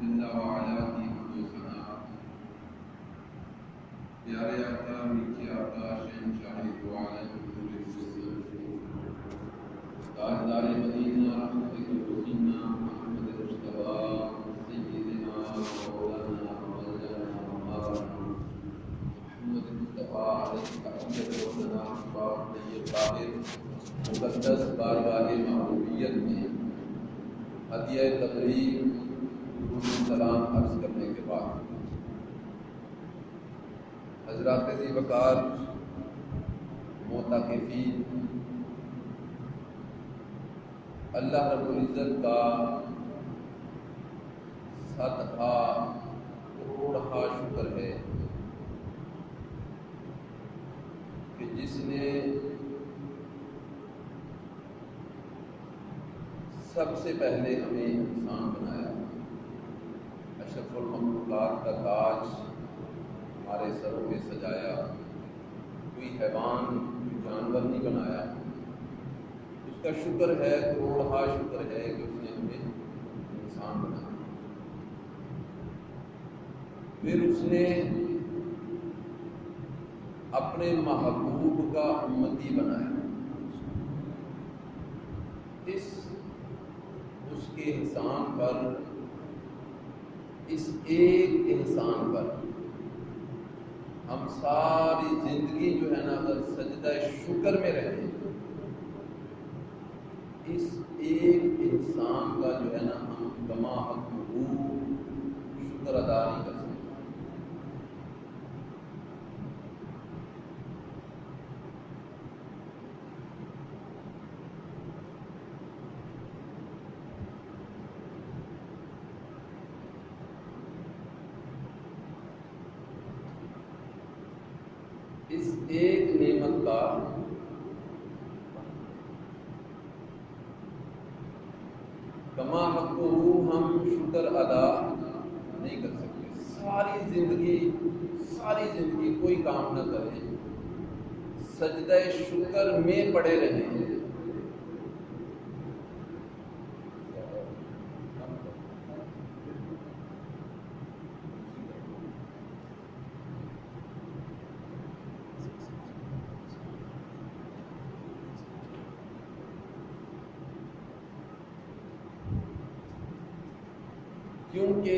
جل وعلا کی حمد و ثنا، پیارے آقا میٹھے آقا شہنشاہ دو عالم حضور وسلم تاجدار مدینہ رحمت الحسینہ محمد مصطفیٰ سیدنا مولانا مولانا مولانا محمد مصطفیٰ علیہ تحیت و ثنا پاک طیب طاہر مقدس بارگاہ محبوبیت میں ہدیہ تبلیغ درود سلام عرض کرنے کے بعد حضرات ذی وقار معتکفین، اللہ رب العزت کا صدقہ کروڑہا شکر ہے کہ جس نے سب سے پہلے ہمیں انسان بنایا، اشرف المخلوقات کا تاج ہمارے سروں پہ سجایا، کوئی حیوان کوئی جانور نہیں بنایا، اس کا شکر ہے، کروڑہا شکر ہے کہ اس نے ہمیں انسان بنایا۔ پھر اس نے اپنے محبوب کا امتی بنایا، اس کے احسان پر، اس ایک احسان پر ہم ساری زندگی جو ہے نا اگر سجدہ شکر میں رہیں، اس ایک احسان کا جو ہے نا ہم کما حقہ شکر ادا نہیں کر سکتے۔ اس ایک نعمت کا کما حقہ ہم شکر ادا نہیں کر سکتے۔ ساری زندگی کوئی کام نہ کریں، سجدہ شکر میں پڑے رہیں، کیونکہ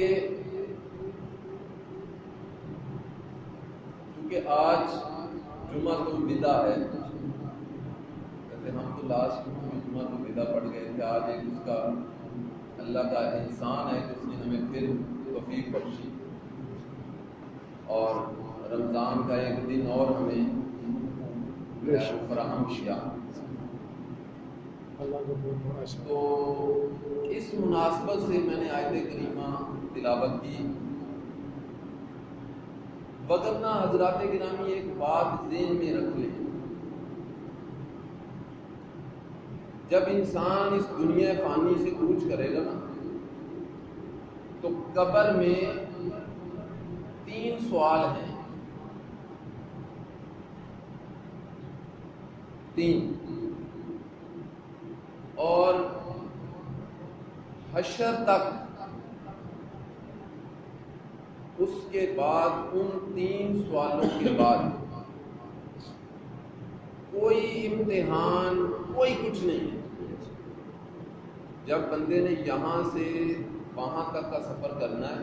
آج جمعہ الوداع ہے، جیسے ہم تو لاسٹ میں جمعہ الوداع پڑھ گئے تھے، آج ایک اس کا اللہ کا احسان ہے کہ اس نے ہمیں پھر توفیق بخشی اور رمضان کا ایک دن اور ہمیں فراہم کیا۔ تو اس مناسبت سے میں نے آیت کریمہ تلاوت کی، وگرنہ حضرات گرامی ایک بات ذہن میں رکھ لیں، جب انسان اس دنیا فانی سے کوچ کرے گا نا تو قبر میں 3 سوال ہیں، 3، اور حشر تک اس کے بعد ان 3 سوالوں کے بعد کوئی امتحان، کوئی کچھ نہیں ہے۔ جب بندے نے یہاں سے وہاں تک کا سفر کرنا ہے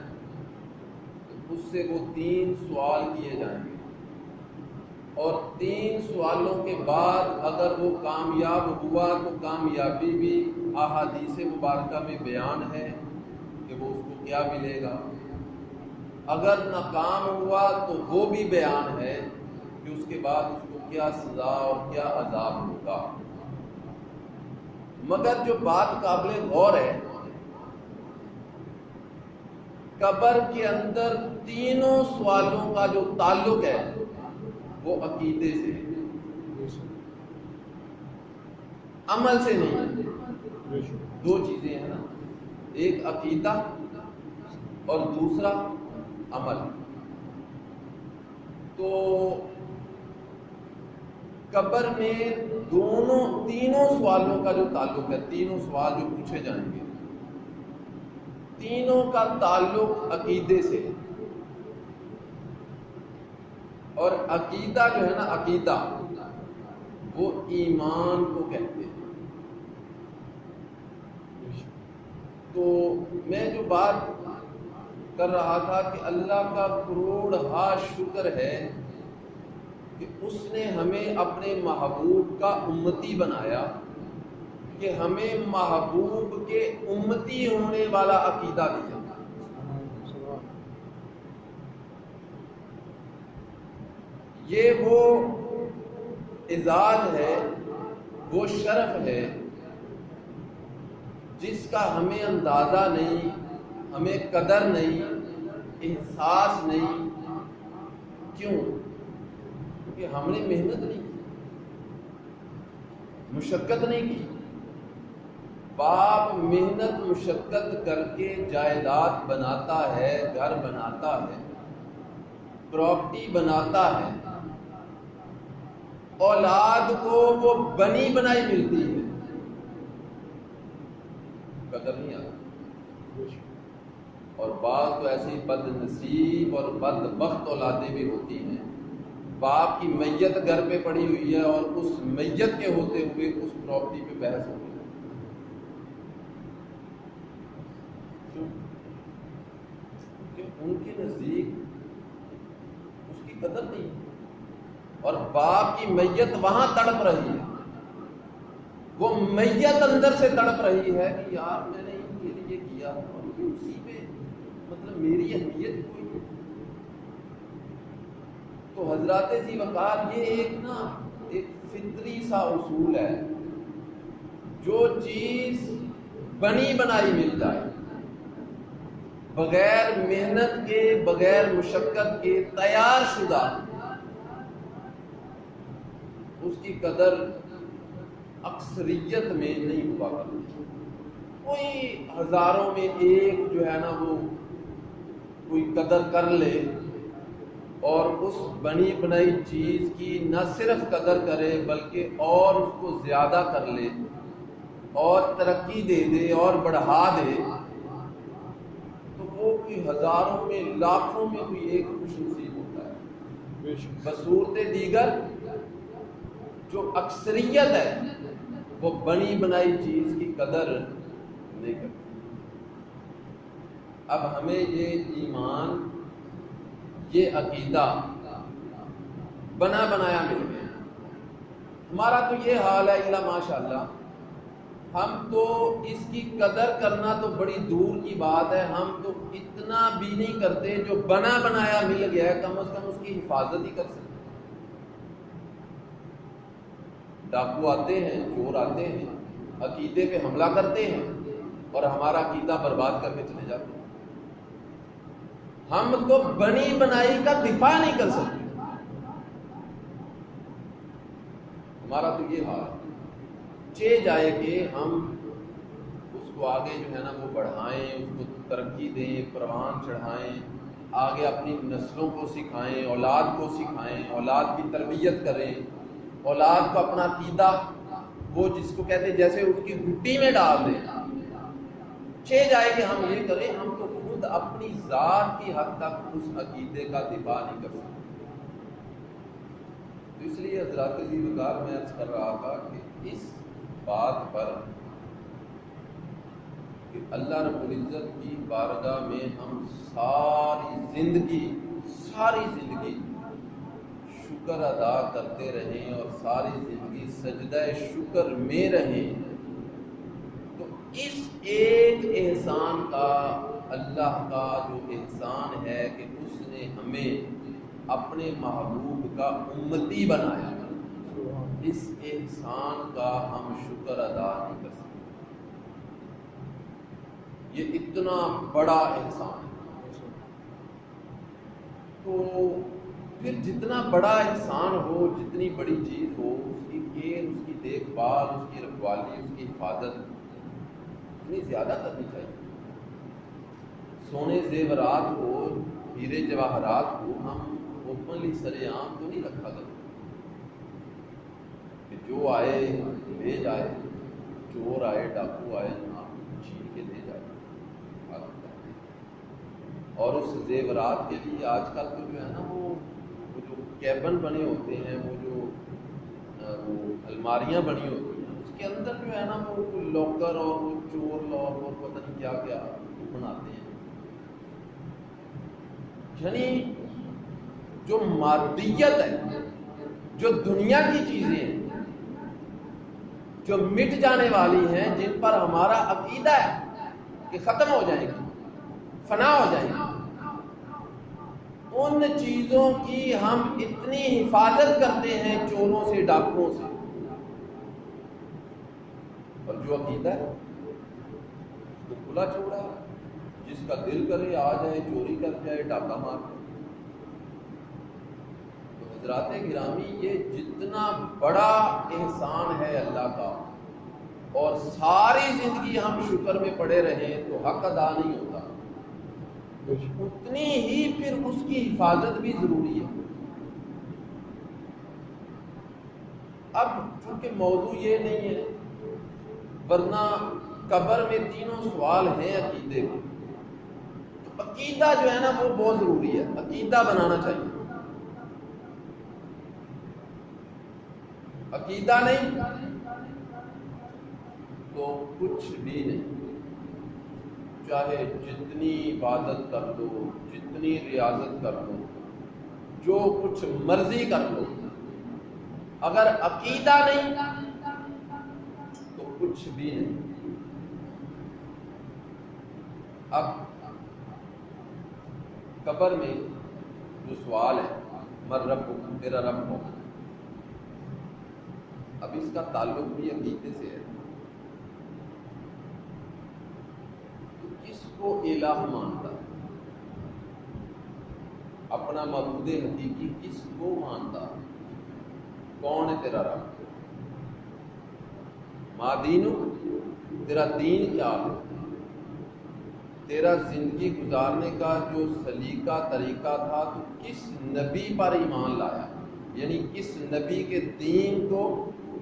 تو اس سے وہ 3 سوال کیے جائیں گے، اور 3 سوالوں کے بعد اگر وہ کامیاب ہوا تو کامیابی بھی احادیث مبارکہ میں بیان ہے کہ وہ اس کو کیا ملے گا، اگر ناکام ہوا تو وہ بھی بیان ہے کہ اس کے بعد اس کو کیا سزا اور کیا عذاب ہوگا۔ مگر جو بات قابل غور ہے، قبر کے اندر 3 سوالوں کا جو تعلق ہے وہ عقیدے سے، عمل سے نہیں ہے۔ 2 چیزیں ہیں نا، ایک عقیدہ اور دوسرا عمل۔ تو قبر میں تینوں سوالوں کا جو تعلق ہے، 3 سوال جو پوچھے جائیں گے، تینوں کا تعلق عقیدے سے ہے، اور عقیدہ جو ہے نا، عقیدہ وہ ایمان کو کہتے ہیں۔ تو میں جو بات کر رہا تھا کہ اللہ کا کروڑ شکر ہے کہ اس نے ہمیں اپنے محبوب کا امتی بنایا، کہ ہمیں محبوب کے امتی ہونے والا عقیدہ دیا۔ یہ وہ اعزاز ہے، وہ شرف ہے جس کا ہمیں اندازہ نہیں، ہمیں قدر نہیں، احساس نہیں۔ کیوں؟ کیونکہ ہم نے محنت نہیں کی، مشقت نہیں کی۔ باپ محنت مشقت کر کے جائیداد بناتا ہے، گھر بناتا ہے، پراپرٹی بناتا ہے، اولاد کو وہ بنی بنائی ملتی ہے، قدر نہیں آتی۔ اور بعض تو ایسی بد نصیب اور بدبخت اولادیں بھی ہوتی ہیں، باپ کی میت گھر پہ پڑی ہوئی ہے اور اس میت کے ہوتے ہوئے اس پراپرٹی پہ بحث ہو رہی ہے۔ ان کے نزدیک اس کی قدر نہیں، اور باپ کی میت وہاں تڑپ رہی ہے، وہ میت اندر سے تڑپ رہی ہے کہ یار میں نے ان کے لیے کیا اور اسی پہ مطلب میری اہمیت کوئی نہیں۔ تو حضرات ذی وقار، یہ ایک فطری سا اصول ہے، جو چیز بنی بنائی مل جائے، بغیر محنت کے، بغیر مشقت کے، تیار شدہ، اس کی قدر اکثریت میں نہیں ہوا کرتی۔ کوئی ہزاروں میں ایک جو ہے نا وہ کوئی قدر کر لے اور اس بنی بنائی چیز کی نہ صرف قدر کرے بلکہ اور اس کو زیادہ کر لے اور ترقی دے دے اور بڑھا دے، تو وہ کوئی ہزاروں میں، لاکھوں میں کوئی ایک خوش نصیب ہوتا ہے۔ بصورت دیگر جو اکثریت ہے وہ بنی بنائی چیز کی قدر نہیں کرتی۔ اب ہمیں یہ ایمان، یہ عقیدہ بنا بنایا مل گیا۔ ہمارا تو یہ حال ہے، الا ماشاء اللہ، ہم تو اس کی قدر کرنا تو بڑی دور کی بات ہے، ہم تو اتنا بھی نہیں کرتے۔ جو بنا بنایا مل گیا ہے کم از کم اس کی حفاظت ہی کر سکتے۔ ڈاکو آتے ہیں، چور آتے ہیں، عقیدے پہ حملہ کرتے ہیں اور ہمارا عقیدہ برباد کر کے چلے جاتے ہیں۔ ہم تو بنی بنائی کا دفاع نہیں کر سکتے۔ ہمارا تو یہ حال چے جائے کہ ہم اس کو آگے جو ہے نا وہ بڑھائیں، اس کو ترقی دیں، پروان چڑھائیں، آگے اپنی نسلوں کو سکھائیں، اولاد کو سکھائیں، اولاد کی تربیت کریں، اولاد کو اپنا عقیدہ وہ جس کو کہتے ہیں جیسے اس کی گھٹی میں ڈال دیں۔ چے جائے کہ ہم یہ کریں، ہم تو خود اپنی ذات کی حد تک اس عقیدے کا دفاع نہیں کر سکتے۔ تو اس لیے حضرات ذی وقار میں عرض کر رہا تھا کہ اس بات پر کہ اللہ رب العزت کی بارگاہ میں ہم ساری زندگی شکر ادا کرتے رہیں اور ساری زندگی سجدہ شکر میں رہیں، تو اس ایک احسان کا، اللہ کا جو احسان ہے کہ اس نے ہمیں اپنے محبوب کا امتی بنایا، اس احسان کا ہم شکر ادا نہیں کر سکتے۔ یہ اتنا بڑا احسان ہے۔ تو پھر جتنا بڑا احسان ہو، جتنی بڑی چیز ہو، اس کی کیئر، اس کی دیکھ بھال، اس کی رکھوالی، اس کی حفاظت اتنی زیادہ کرنی چاہیے۔ سونے زیورات کو، ہیرے جواہرات کو ہم اوپنلی سرے عام تو نہیں رکھا کرتے کہ جو آئے لے جائے، چور آئے، ڈاکو آئے، چھین کے لے جائے۔ اور اس زیورات کے لیے آج کل تو جو ہے نا وہ جو کیبن بنے ہوتے ہیں، وہ جو الماریاں بنی ہوتی ہیں، اس کے اندر جو ہے نا وہ لاکر اور وہ چور لاک اور پتہ نہیں کیا کیا بناتے ہیں. یعنی جو مادیت ہے، جو دنیا کی چیزیں ہیں، جو مٹ جانے والی ہیں، جن پر ہمارا عقیدہ ہے کہ ختم ہو جائیں گی، فنا ہو جائیں گی، ان چیزوں کی ہم اتنی حفاظت کرتے ہیں چوروں سے، ڈاکوؤں سے. اور جو عقیدہ ہے اس کو کھلا چھوڑا، جس کا دل کرے آ جائے، چوری کر جائے، ڈاکہ مار جائے. تو حضرات گرامی، یہ جتنا بڑا احسان ہے اللہ کا، اور ساری زندگی ہم شکر میں پڑے رہیں تو حق ادا نہیں ہوتا، اتنی ہی پھر اس کی حفاظت بھی ضروری ہے. اب چونکہ موضوع یہ نہیں ہے، ورنہ قبر میں تینوں سوال ہیں عقیدے کے، تو عقیدہ جو ہے نا وہ بہت ضروری ہے، عقیدہ بنانا چاہیے. عقیدہ نہیں تو کچھ بھی نہیں، چاہے جتنی عبادت کر لو، جتنی ریاضت کر لو، جو کچھ مرضی کر لو، اگر عقیدہ نہیں تو کچھ بھی نہیں. اب قبر میں جو سوال ہے، من ربک، تیرا رب کون ہے، اب اس کا تعلق بھی عقیدے سے ہے. کس کو الہ مانتا ہے، اپنا معبود حقیقی کس کو مانتا ہے، کون ہے تیرا رب، ما دینک، تیرا دین کیا ہے، تیرا زندگی گزارنے کا جو سلیقہ طریقہ تھا تو کس نبی پر ایمان لایا، یعنی کس نبی کے دین کو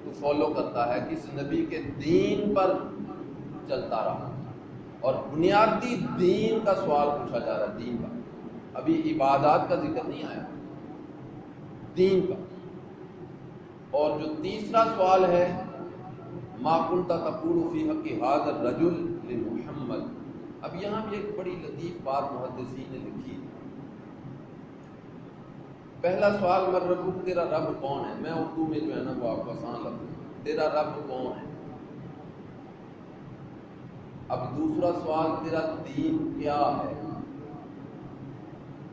تو فالو کرتا ہے، کس نبی کے دین پر چلتا رہا. اور بنیادی دین کا سوال پوچھا جا رہا ہے، دین کا. ابھی عبادات کا ذکر نہیں آیا، دین کا. اور جو تیسرا سوال ہے، ما کنت تقول فی حق ھذا الرجل لمحمد. اب یہاں بھی ایک بڑی لطیف بات محدثین نے لکھی. پہلا سوال من ربک، تیرا رب کون ہے، میں اردو میں جو ہے نا وہ آپ کو آسان لفظ، تیرا رب کون ہے. اب دوسرا سوال، تیرا دین کیا ہے.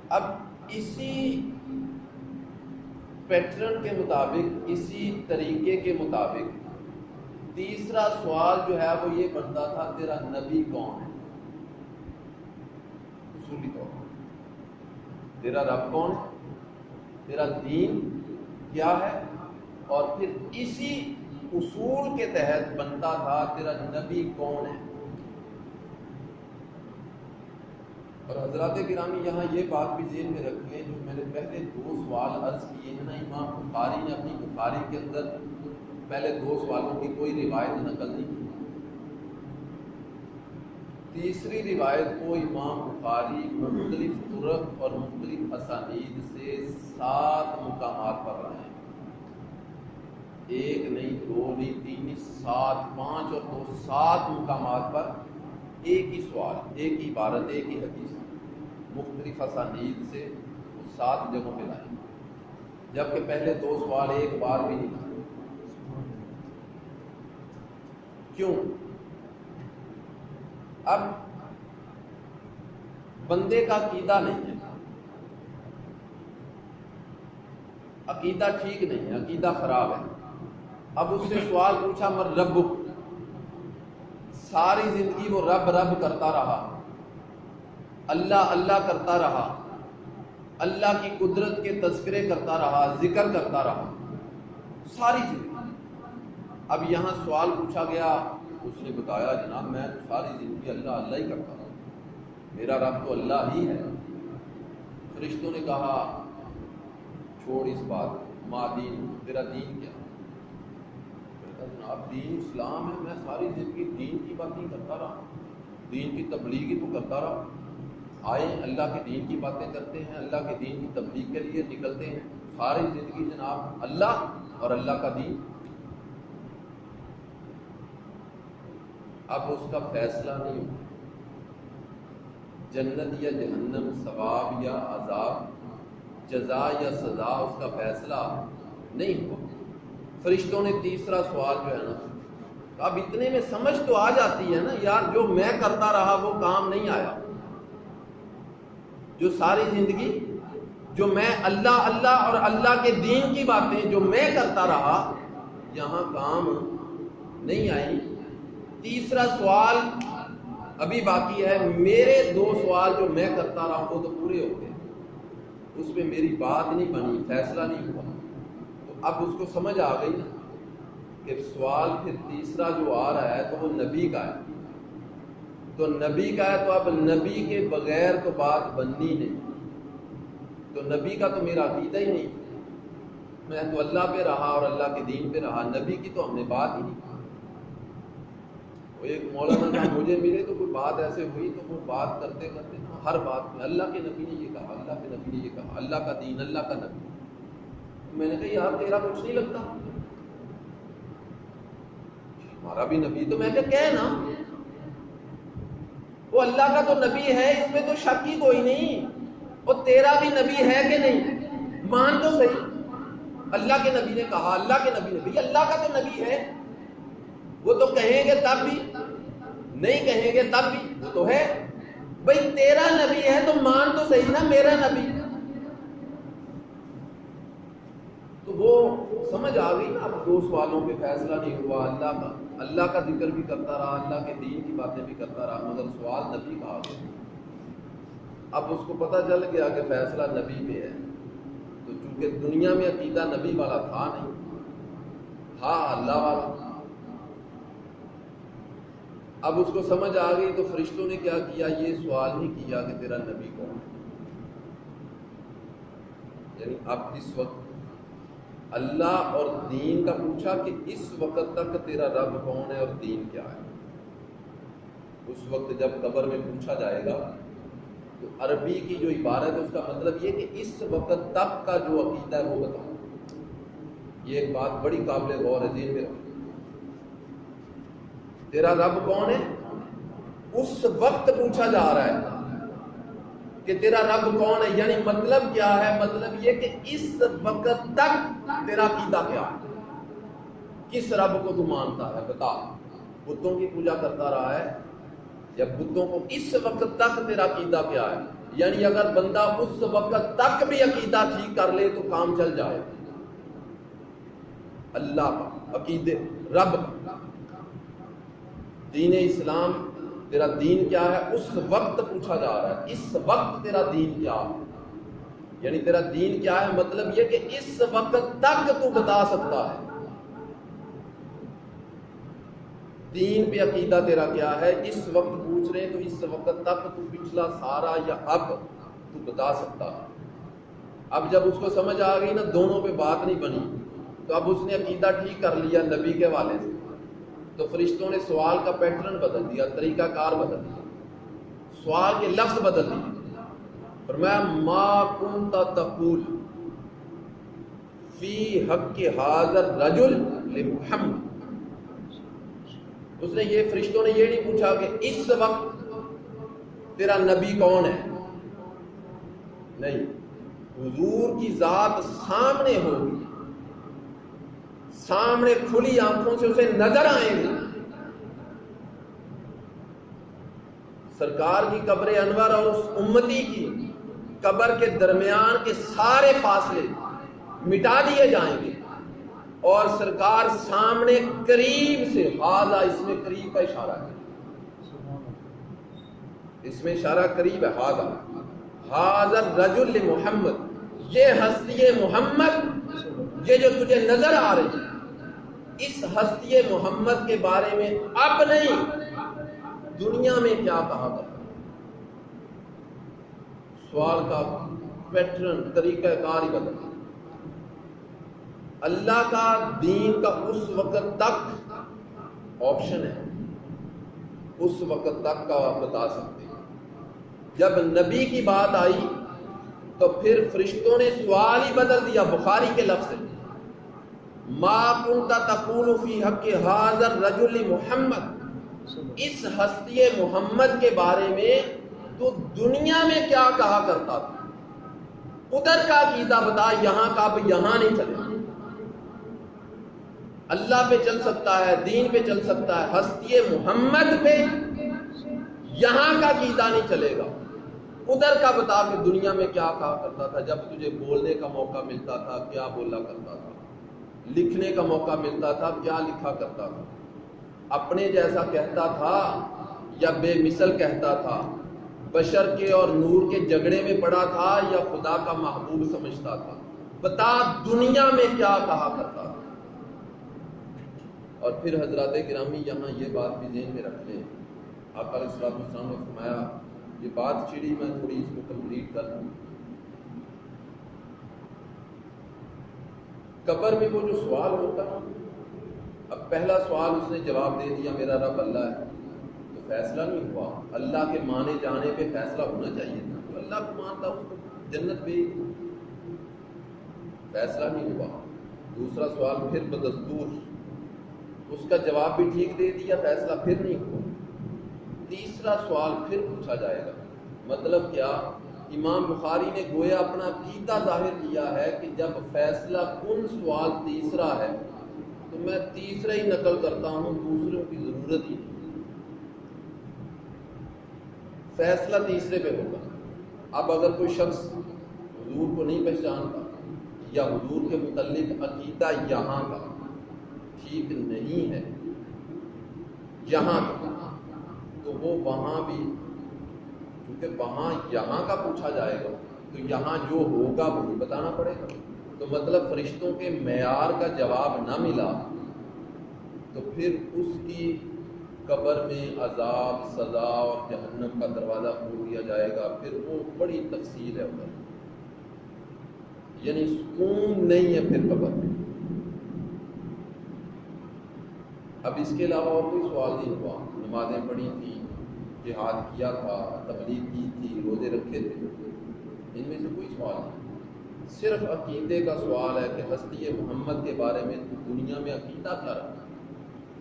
اب اسی پیٹرن کے مطابق، اسی طریقے کے مطابق تیسرا سوال جو ہے وہ یہ بنتا تھا، تیرا نبی کون ہے. اصولی طور پر تیرا رب کون ہے، تیرا دین کیا ہے، اور پھر اسی اصول کے تحت بنتا تھا تیرا نبی کون ہے. اور حضرات گرامی یہاں یہ بات بھی ذہن میں رکھیں، جو میں نے پہلے دو سوال عرض کیے ہیں نا، امام بخاری نے اپنی بخاری کے اندر پہلے دو سوالوں کی کوئی روایت نقل نہیں کی. تیسری روایت کو امام بخاری مختلف طرق اور مختلف اسانید سے 7 مقامات پر لائے ہیں. ایک نہیں، دو نہیں، تین نہیں، 7، 5 اور 2، 7 مقامات پر ایک ہی سوال، ایک ہی عبارت، ایک ہی حدیث مختلف اسانید سے 7 جگہوں پہ لائے، جبکہ پہلے 2 سوال ایک بار بھی نہیں لائے. کیوں؟ اب بندے کا عقیدہ نہیں ہے، عقیدہ ٹھیک نہیں ہے، عقیدہ خراب ہے. اب اس سے سوال پوچھا، من ربک، ساری زندگی وہ رب رب کرتا رہا، اللہ اللہ کرتا رہا، اللہ کی قدرت کے تذکرے کرتا رہا، ذکر کرتا رہا ساری زندگی. اب یہاں سوال پوچھا گیا، اس نے بتایا جناب میں تو ساری زندگی اللہ اللہ ہی کرتا رہا، میرا رب تو اللہ ہی ہے. فرشتوں نے کہا چھوڑ اس بات، ما دین، تیرا دین کیا. جناب دین اسلام ہے، میں ساری زندگی دین کی بات نہیں کرتا رہا، دین کی تبلیغ ہی تو کرتا رہا. آئیں اللہ کے دین کی باتیں کرتے ہیں، اللہ کے دین کی تبلیغ کے لیے نکلتے ہیں، ساری زندگی جناب اللہ اور اللہ کا دین. اب اس کا فیصلہ نہیں ہوگا جنت یا جہنم، ثواب یا عذاب، جزا یا سزا، اس کا فیصلہ نہیں ہوا. فرشتوں نے تیسرا سوال جو ہے نا، اب اتنے میں سمجھ تو آ جاتی ہے نا یار، جو میں کرتا رہا وہ کام نہیں آیا، جو ساری زندگی جو میں اللہ اللہ اور اللہ کے دین کی باتیں جو میں کرتا رہا یہاں کام نہیں آئی. تیسرا سوال ابھی باقی ہے. میرے 2 سوال جو میں کرتا رہا وہ تو پورے ہو گئے، اس میں میری بات نہیں بنی، فیصلہ نہیں ہوا. تو اب اس کو سمجھ آ گئی نا کہ سوال پھر تیسرا جو آ رہا ہے تو وہ نبی کا ہے، تو نبی کا ہے، تو اب نبی کے بغیر تو بات بننی نہیں. تو نبی کا تو میرا عقیدہ ہی نہیں، میں تو اللہ پہ رہا اور اللہ کے دین پہ رہا، نبی کی تو ہم نے بات ہی نہیں. وہ ایک مولانا صاحب مجھے ملے تو کوئی بات ایسے ہوئی تو وہ بات کرتے کرتے ہر بات میں اللہ کے نبی نے یہ کہا، اللہ کے نبی نے یہ کہا، اللہ کا دین، اللہ کا نبی. میں نے کہا یار تیرا کچھ نہیں لگتا، ہمارا بھی نبی. تو میں کہہ نا وہ اللہ کا تو نبی ہے، اس میں تو شک ہی کوئی نہیں. وہ تیرا بھی نبی ہے کہ نہیں؟ مان تو صحیح، اللہ کے نبی نے کہا، اللہ کے نبی نے بھی، اللہ کا تو نبی ہے. وہ تو کہیں گے تب بھی، نہیں کہیں گے تب بھی، وہ تو ہے. بھئی تیرا نبی ہے تو مان تو صحیح نا میرا نبی. تو وہ سمجھ آ گئی نا. اب 2 سوالوں پہ فیصلہ نہیں ہوا. اللہ کا ذکر بھی کرتا رہا، اللہ کے دین کی باتیں بھی کرتا رہا، مگر سوال نبی کا آ گیا. اب اس کو پتہ چل گیا کہ فیصلہ نبی پہ ہے. تو چونکہ دنیا میں عقیدہ نبی والا تھا نہیں، تھا اللہ والا. اب اس کو سمجھ آ گئی تو فرشتوں نے کیا کیا، یہ سوال نہیں کیا کہ تیرا نبی کون ہے. یعنی اب اس وقت اللہ اور دین کا پوچھا کہ اس وقت تک تیرا رب کون ہے اور دین کیا ہے. اس وقت جب قبر میں پوچھا جائے گا تو عربی کی جو عبارت ہے اس کا مطلب یہ کہ اس وقت تک کا جو عقیدہ ہے وہ بتاؤ. یہ ایک بات بڑی قابل غور ہے، ذہن میں رکھو. تیرا رب کون ہے اس وقت پوچھا جا رہا ہے کہ تیرا رب کون ہے. یعنی مطلب کیا ہے؟ مطلب یہ کہ اس وقت تک تیرا عقیدہ کیا ہے، کس رب کو تو مانتا ہے بتا. بتوں کی پوجا کرتا رہا ہے یا بتوں کو؟ اس وقت تک تیرا عقیدہ کیا ہے؟ یعنی اگر بندہ اس وقت تک بھی عقیدہ ٹھیک کر لے تو کام چل جائے. اللہ کا عقیدے، رب کا دین اسلام، تیرا دین کیا ہے اس وقت پوچھا جا رہا ہے. اس وقت تیرا دین کیا ہے، یعنی تیرا دین کیا ہے مطلب یہ کہ اس وقت تک تو بتا سکتا ہے. دین پہ عقیدہ تیرا کیا ہے، اس وقت پوچھ رہے ہیں تو اس وقت تک تو پچھلا سارا یا اب تو بتا سکتا ہے. اب جب اس کو سمجھ آ گئی نا دونوں پہ بات نہیں بنی، تو اب اس نے عقیدہ ٹھیک کر لیا نبی کے والے سے. تو فرشتوں نے سوال کا پیٹرن بدل دیا، طریقہ کار بدل دیا، سوال کے لفظ بدل دیے. فرمایا ما کنت تقول فی حق ھذا الرجل لمحمد. اس نے یہ، فرشتوں نے یہ نہیں پوچھا کہ اس وقت تیرا نبی کون ہے، نہیں. حضور کی ذات سامنے ہوگی، سامنے کھلی آنکھوں سے اسے نظر آئیں گے. سرکار کی قبر انور اور اس امتی کی قبر کے درمیان کے سارے فاصلے مٹا دیے جائیں گے اور سرکار سامنے قریب سے، ہاذا اس میں قریب کا اشارہ ہے، اس میں اشارہ قریب ہے. ہاذا الرجل محمد، یہ ہستی محمد، یہ جو تجھے نظر آ رہی ہے، اس ہستی محمد کے بارے میں اب نہیں دنیا میں کیا کہا کرتا. سوال کا پیٹرن، طریقہ کار ہی بدل. اللہ کا دین کا اس وقت تک آپشن ہے، اس وقت تک کا آپ بتا سکتے ہیں. جب نبی کی بات آئی تو پھر فرشتوں نے سوال ہی بدل دیا. بخاری کے لفظ ہے ما کنت تقول فی حق ھذا الرجل محمد، اس ہستی محمد کے بارے میں تو دنیا میں کیا کہا کرتا تھا؟ ادھر کا عقیدہ بتا، یہاں کا اب یہاں نہیں چلے. اللہ پہ چل سکتا ہے، دین پہ چل سکتا ہے، ہستی محمد پہ یہاں کا عقیدہ نہیں چلے گا. ادھر کا بتا کہ دنیا میں کیا کہا کرتا تھا، جب تجھے بولنے کا موقع ملتا تھا کیا بولا کرتا تھا، لکھنے کا موقع ملتا تھا کیا لکھا کرتا تھا، اپنے جیسا کہتا تھا یا بے مثل کہتا تھا، بشر کے اور نور کے جھگڑے میں پڑا تھا یا خدا کا محبوب سمجھتا تھا. بتا دنیا میں کیا کہا کرتا تھا. اور پھر حضرات گرامی یہاں یہ بات بھی ذہن میں رکھ لیں، آقا علیہ السلام نے فرمایا، یہ بات چڑی میں تھوڑی اس کو کمپلیٹ کر دوں. قبر میں وہ جو سوال ہوتا ہے، اب پہلا سوال اس نے جواب دے دیا میرا رب اللہ ہے، تو فیصلہ نہیں ہوا. اللہ کے مانے جانے پہ فیصلہ ہونا چاہیے تھا. تو اللہ کو مانتا اس کو جنت بھیج، فیصلہ نہیں ہوا. دوسرا سوال پھر بدستور، اس کا جواب بھی ٹھیک دے دیا، فیصلہ پھر نہیں ہوا. تیسرا سوال پھر پوچھا جائے گا. مطلب کیا؟ امام بخاری نے گویا اپنا عقیدہ ظاہر کیا ہے کہ جب فیصلہ کن سوال تیسرا ہے تو میں تیسرا ہی نقل کرتا ہوں، دوسروں کی ضرورت ہی نہیں. فیصلہ تیسرے پہ ہوگا. اب اگر کوئی شخص حضور کو نہیں پہچانتا یا حضور کے متعلق عقیدہ یہاں کا ٹھیک نہیں ہے یہاں کا، تو وہ وہاں بھی، کیونکہ وہاں یہاں کا پوچھا جائے گا تو یہاں جو ہوگا وہ بتانا پڑے گا. تو مطلب فرشتوں کے معیار کا جواب نہ ملا تو پھر اس کی قبر میں عذاب، سزا اور جہنم کا دروازہ کھول دیا جائے گا. پھر وہ بڑی تفصیل ہے ادھر، یعنی سکون نہیں ہے پھر قبر میں. اب اس کے علاوہ اور کوئی سوال نہیں ہوا. نمازیں پڑھی تھیں، جہاد کیا تھا، تبلیغ کی تھی، روزے رکھے تھے، ان میں سے کوئی سوال نہیں. صرف عقیدے کا سوال ہے کہ ہستی محمد کے بارے میں تو دنیا میں عقیدہ کیا رکھتا،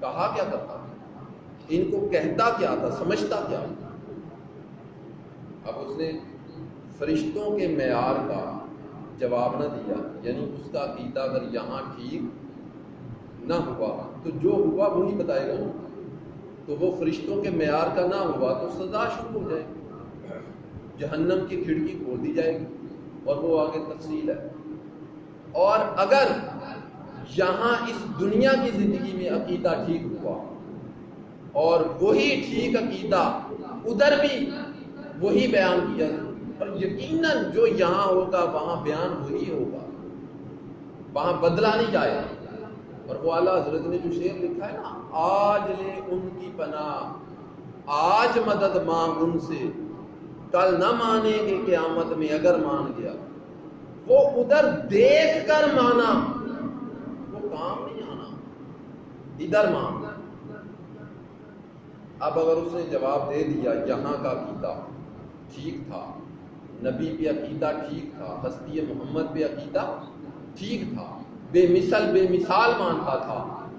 کہا کیا کرتا تھا، ان کو کہتا کیا تھا، سمجھتا کیا تھا. اب اس نے فرشتوں کے معیار کا جواب نہ دیا، یعنی اس کا عقیدہ اگر یہاں ٹھیک نہ ہوا تو جو ہوا وہی بتائے گا. تو وہ فرشتوں کے معیار کا نہ ہوا تو سزا شروع ہو جائے گی، جہنم کی کھڑکی کھول دی جائے گی، اور وہ آگے تفصیل ہے. اور اگر یہاں اس دنیا کی زندگی میں عقیدہ ٹھیک ہوا اور وہی ٹھیک عقیدہ ادھر بھی وہی بیان کیا، اور یقیناً جو یہاں ہوگا وہاں بیان وہی ہوگا، وہاں بدلا نہیں جائے گا. اور وہ اعلیٰ حضرت نے جو شعر لکھا ہے نا، آج لے ان کی پناہ، آج مدد مانگ ان سے، کل نہ مانیں گے قیامت میں اگر مان گیا. وہ ادھر دیکھ کر مانا، وہ کام نہیں آنا، ادھر مان. اب اگر اس نے جواب دے دیا یہاں کا عقیدہ ٹھیک تھا، نبی پہ عقیدہ ٹھیک تھا، ہستی محمد پہ عقیدہ ٹھیک تھا، بے مثل بے مثال مانتا تھا،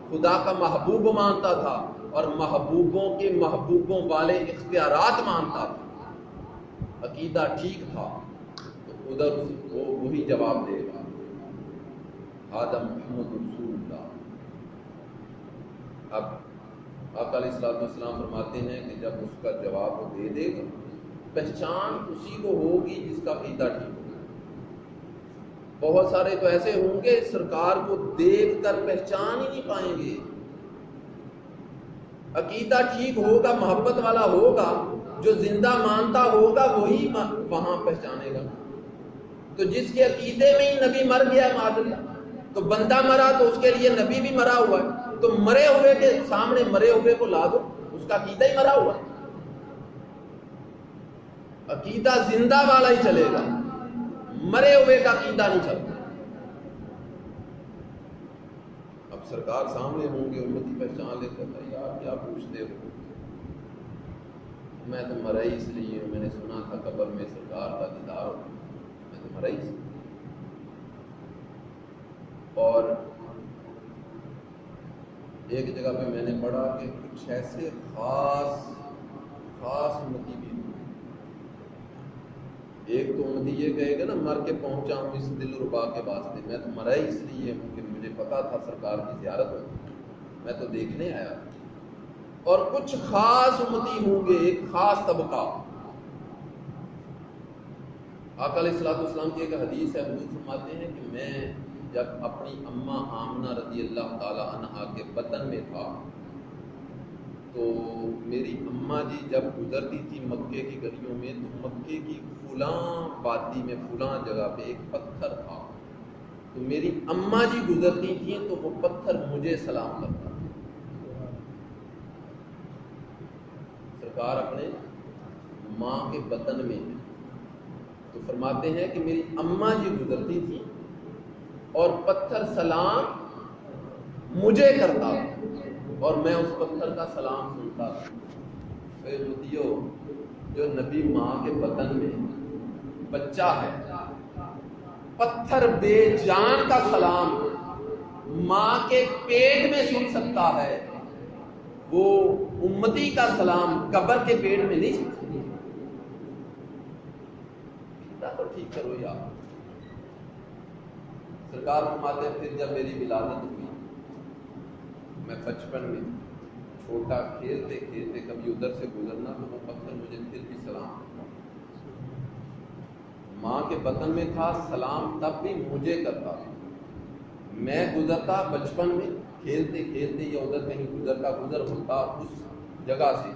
خدا کا محبوب مانتا تھا، اور محبوبوں کے محبوبوں والے اختیارات مانتا تھا، عقیدہ ٹھیک تھا، تو ادھر وہ وہی جواب دے گا، آدم محمد رسول اللہ. اب آقا علیہ السلام فرماتے ہیں کہ جب اس کا جواب وہ دے دے گا، پہچان اسی کو ہوگی جس کا عقیدہ ٹھیک ہوگا. بہت سارے تو ایسے ہوں گے سرکار کو دیکھ کر پہچان ہی نہیں پائیں گے. عقیدہ ٹھیک ہوگا، محبت والا ہوگا، جو زندہ مانتا ہوگا وہی وہاں پہچانے گا. تو جس کے عقیدے میں ہی نبی مر گیا معاذ اللہ، تو بندہ مرا تو اس کے لیے نبی بھی مرا ہوا ہے. تو مرے ہوئے کے سامنے مرے ہوئے کو لا دو، اس کا عقیدہ ہی مرا ہوا ہے. عقیدہ زندہ والا ہی چلے گا، مرے ہوئے کا عقیدہ نہیں چلتا. اب سرکار سامنے ہوں گے، امتی پہچان لیتے ہیں، یار کیا پوچھتے ہو، میں تو مرا ہی اس لیے ہوں، میں نے سنا تھا قبر میں سرکار کا دیدار ہوگا، میں تو مرا ہی اس لیے۔ اور ایک جگہ پہ میں نے پڑھا کہ کچھ ایسے خاص امتی بھی ہیں۔ ایک تو امتی یہ کہے گا نا مر کے پہنچا ہوں اس دل ربا کے واسطے، میں تو مرا ہی اس لیے ہوں کہ مجھے پتا تھا سرکار کی زیارت ہوگی، میں تو دیکھنے آیا۔ اور کچھ خاص امتی ہوں گے، ایک خاص طبقہ۔ آقا علیہ السلام کی ایک حدیث ہے، حضور فرماتے ہیں کہ میں جب اپنی اماں آمنہ رضی اللہ تعالی عنہا کے بطن میں تھا تو میری اماں جی جب گزرتی تھی مکے کی گلیوں میں تو مکے کی فلاں وادی میں فلاں جگہ پہ ایک پتھر تھا، تو میری اماں جی گزرتی تھیں تو وہ پتھر مجھے سلام کرتا تھا۔ سرکار اپنے ماں کے بطن میں ہے تو فرماتے ہیں کہ میری اماں جی گزرتی تھی اور پتھر سلام مجھے کرتا تھا اور میں اس پتھر کا سلام سنتا تھا۔ امتیو، جو نبی ماں کے بطن میں بچہ ہے، پتھر بے جان کا سلام ماں کے پیٹ میں سن سکتا ہے، وہ امتی کا سلام قبر کے پیٹ میں نہیں سن سکتا۔ تو ٹھیک کرو یار۔ سرکار فرماتے ہیں پھر جب میری ولادت ہوئی، میں بچپن میں چھوٹا کھیلتے کھیلتے کبھی ادھر سے گزرنا تو وہ پتھر مجھے پھر بھی سلام کرتا۔ ماں کے بطن میں تھا، سلام تب بھی مجھے کرتا تھا۔ میں گزرتا بچپن میں کھیلتے کھیلتے یا ادھر کہیں گزر ہوتا اس جگہ سے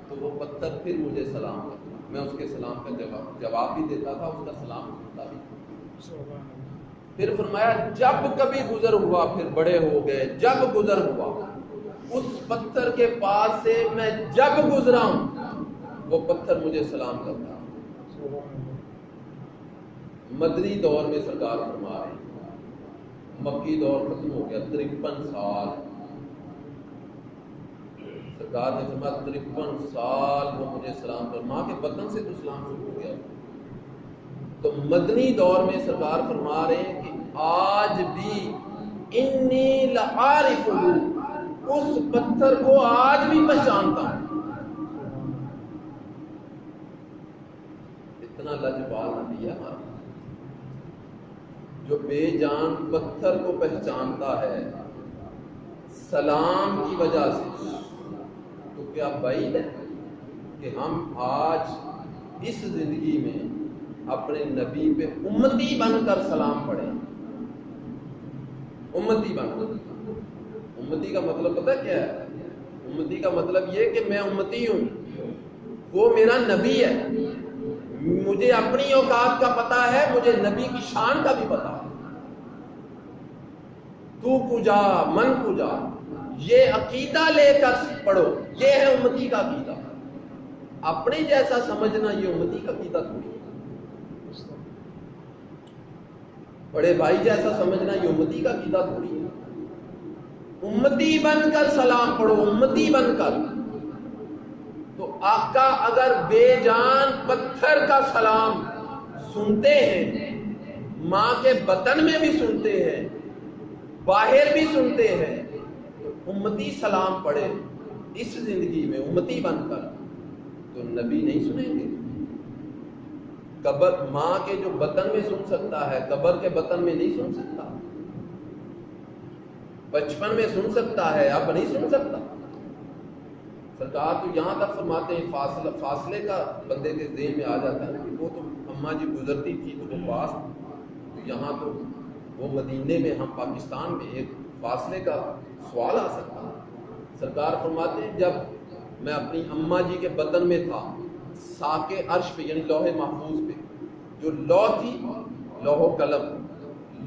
تو وہ پتھر پھر مجھے سلام کرتا، میں اس کے سلام کا جواب بھی دیتا تھا، اس کا سلام سنتا بھی تھا۔ پھر فرمایا جب کبھی گزر ہوا، پھر بڑے ہو گئے، جب گزر ہوا اس پتھر کے پاس سے میں جب گزرا ہوں وہ پتھر مجھے سلام کرتا۔ مدنی دور میں سرکار فرما رہے ہیں، مکی دور ختم ہو گیا، 53 سال سرکار نے فرمایا 53 سال وہ مجھے سلام کر، ماں کے بطن سے تو سلام شروع ہو گیا۔ تو مدنی دور میں سرکار فرما رہے ہیں کہ آج بھی انی لعارفہ، اس پتھر کو آج بھی پہچانتا ہوں۔ اتنا لاجواب نبی ہے ہمارا، جو بے جان پتھر کو پہچانتا ہے سلام کی وجہ سے، تو کیا بعید ہے کہ ہم آج اس زندگی میں اپنے نبی پہ امتی بن کر سلام پڑھیں۔ امتی بن کر، امتی کا مطلب پتہ کیا ہے؟ امتی کا مطلب یہ کہ میں امتی ہوں، وہ میرا نبی ہے، مجھے اپنی اوقات کا پتہ ہے، مجھے نبی کی شان کا بھی پتہ ہے۔ تو کجا من کجا، یہ عقیدہ لے کر پڑھو، یہ ہے امتی کا عقیدہ۔ اپنے جیسا سمجھنا یہ امتی کا عقیدہ تھوڑی ہے، بڑے بھائی جیسا سمجھنا یہ امتی کا عقیدہ تھوڑی ہے۔ امتی بن کر سلام پڑھو، امتی بن کر۔ تو آقا اگر بے جان پتھر کا سلام سنتے ہیں، ماں کے بطن میں بھی سنتے ہیں، باہر بھی سنتے ہیں، تو امتی سلام پڑھے اس زندگی میں امتی بن کر، تو نبی نہیں سنیں گے؟ قبر ماں کے جو بطن میں سن سکتا ہے، قبر کے بطن میں نہیں سن سکتا، بچپن میں سن سکتا ہے، اب نہیں سن سکتا۔ سرکار تو یہاں تک فرماتے ہیں، فاصلے کا بندے کے ذہن میں آ جاتا ہے کہ وہ تو اماں جی گزرتی تھی تو وہ پاس، تو یہاں تو وہ مدینے میں، ہم پاکستان میں، ایک فاصلے کا سوال آ سکتا ہے۔ سرکار فرماتے ہیں جب میں اپنی اماں جی کے بطن میں تھا، ساق عرش پہ یعنی لوح محفوظ پہ جو لوح تھی، لوح و قلم،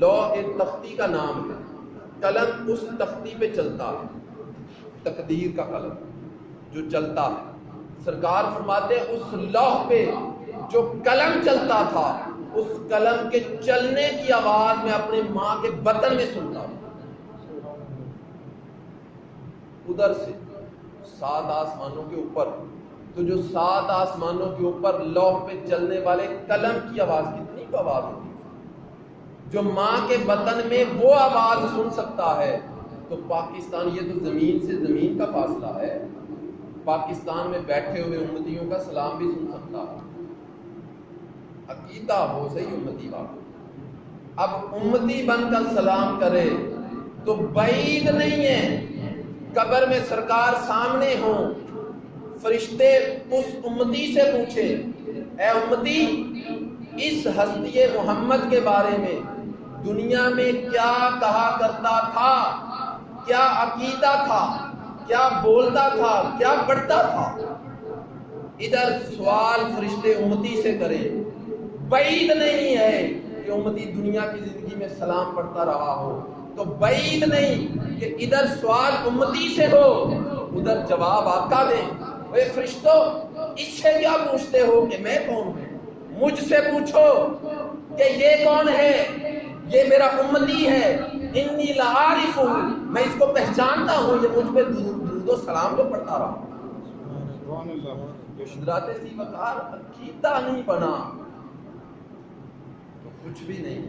لوح ایک تختی کا نام ہے، قلم اس تختی پہ چلتا ہے، تقدیر کا قلم جو چلتا ہے۔ سرکار فرماتے ہیں اس لوح پہ جو قلم چلتا تھا، اس قلم کے چلنے کی آواز میں اپنے ماں کے بطن میں سنتا ہوں۔ ادھر سے 7 آسمانوں کے اوپر تو جو 7 آسمانوں کے اوپر لوح پہ چلنے والے قلم کی آواز کتنی کو آواز ہوتی ہے؟ جو ماں کے بطن میں وہ آواز سن سکتا ہے، تو پاکستان، یہ تو زمین سے زمین کا فاصلہ ہے، پاکستان میں بیٹھے ہوئے امتیوں کا سلام بھی سن سکتا ہے۔ عقیدہ ہو صحیح امتی بات۔ اب امتی بن کر سلام کرے تو بعید نہیں ہے قبر میں سرکار سامنے ہوں، فرشتے اس امتی سے پوچھے، اے امتی، اس ہستی محمد کے بارے میں دنیا میں کیا کہا کرتا تھا، کیا عقیدہ تھا، کیا بولتا تھا، کیا پڑھتا تھا؟ ادھر سوال فرشتے امتی سے کرے، بعید نہیں ہے کہ امتی دنیا کی زندگی میں سلام پڑھتا رہا ہو، تو بعید نہیں کہ ادھر سوال امتی سے ہو، ادھر جواب آقا دیں، اے فرشتوں اس سے کیا پوچھتے ہو کہ میں کون ہوں؟ مجھ سے پوچھو کہ یہ کون ہے، یہ میرا امتی ہے، انی لعارف ہوں، میں اس کو پہچانتا ہوں، یہ مجھ پہ درود و سلام جو پڑھتا رہا۔ حضرات ذی وقار عقیدہ نہیں بنا تو کچھ بھی نہیں۔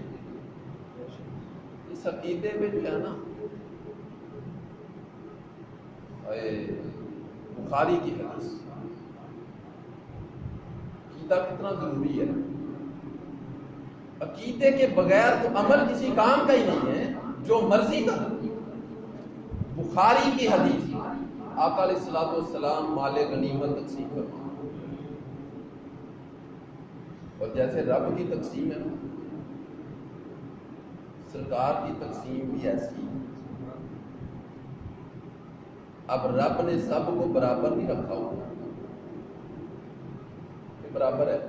اس عقیدے میں جو ہے نا، بخاری کی حدیث، عقیدہ کتنا ضروری ہے۔ عقیدے کے بغیر تو عمل کسی کام کا ہی نہیں ہے، جو مرضی کا۔ بخاری کی حدیث، آقا علیہ الصلوۃ والسلام مال غنیمت تقسیم فرما، اور جیسے رب کی تقسیم ہے نا، سرکار کی تقسیم بھی ایسی ہے۔ اب رب نے سب کو برابر نہیں رکھا ہوا، یہ برابر ہے۔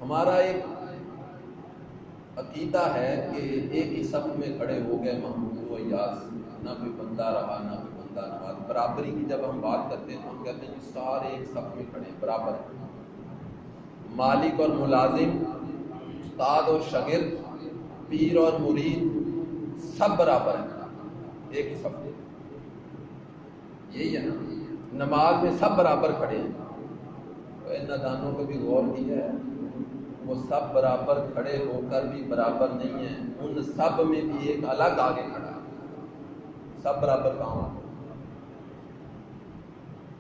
ہمارا ایک عقیدہ ہے کہ ایک ہی صف میں کھڑے ہو گئے محمود و ایاز، نہ کوئی بندہ رہا نہ کوئی بندہ نواز۔ برابری کی جب ہم بات کرتے ہیں تو ہم کہتے ہیں کہ سارے ایک صف میں کھڑے ہیں، برابر ہیں۔ مالک اور ملازم، استاد اور شاگرد، پیر اور مرید، سب برابر ہیں، ایک ہی صف میں۔ یہی ہے نا، نماز میں سب برابر کھڑے ہیں۔ تو ان نادانوں کو بھی غور کیا ہے، وہ سب برابر کھڑے ہو کر بھی برابر نہیں ہیں، ان سب میں بھی ایک الگ آگے کھڑا ہے۔ سب برابر کہاں؟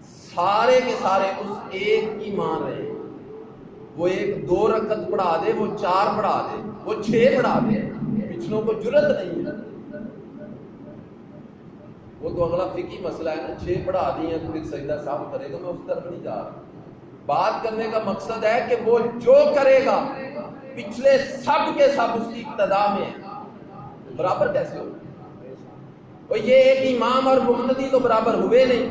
سارے کے سارے اس ایک کی مان رہے ہیں۔ وہ ایک 2 رکعت پڑھا دے، وہ 4 پڑھا دے، وہ 6 پڑھا دے، پچھلوں کو جرت نہیں ہے۔ وہ تو اگلا فقہی مسئلہ ہے نا، 6 پڑھا دی ہیں تو پھر سجدہ صاحب کرے گا، میں اس طرف نہیں جا رہا۔ بات کرنے کا مقصد ہے کہ وہ جو کرے گا پچھلے سب کے سب اس کی اقتداء میں ہے، برابر کیسے ہو؟ اور یہ ایک امام اور مقتدی تو برابر ہوئے نہیں،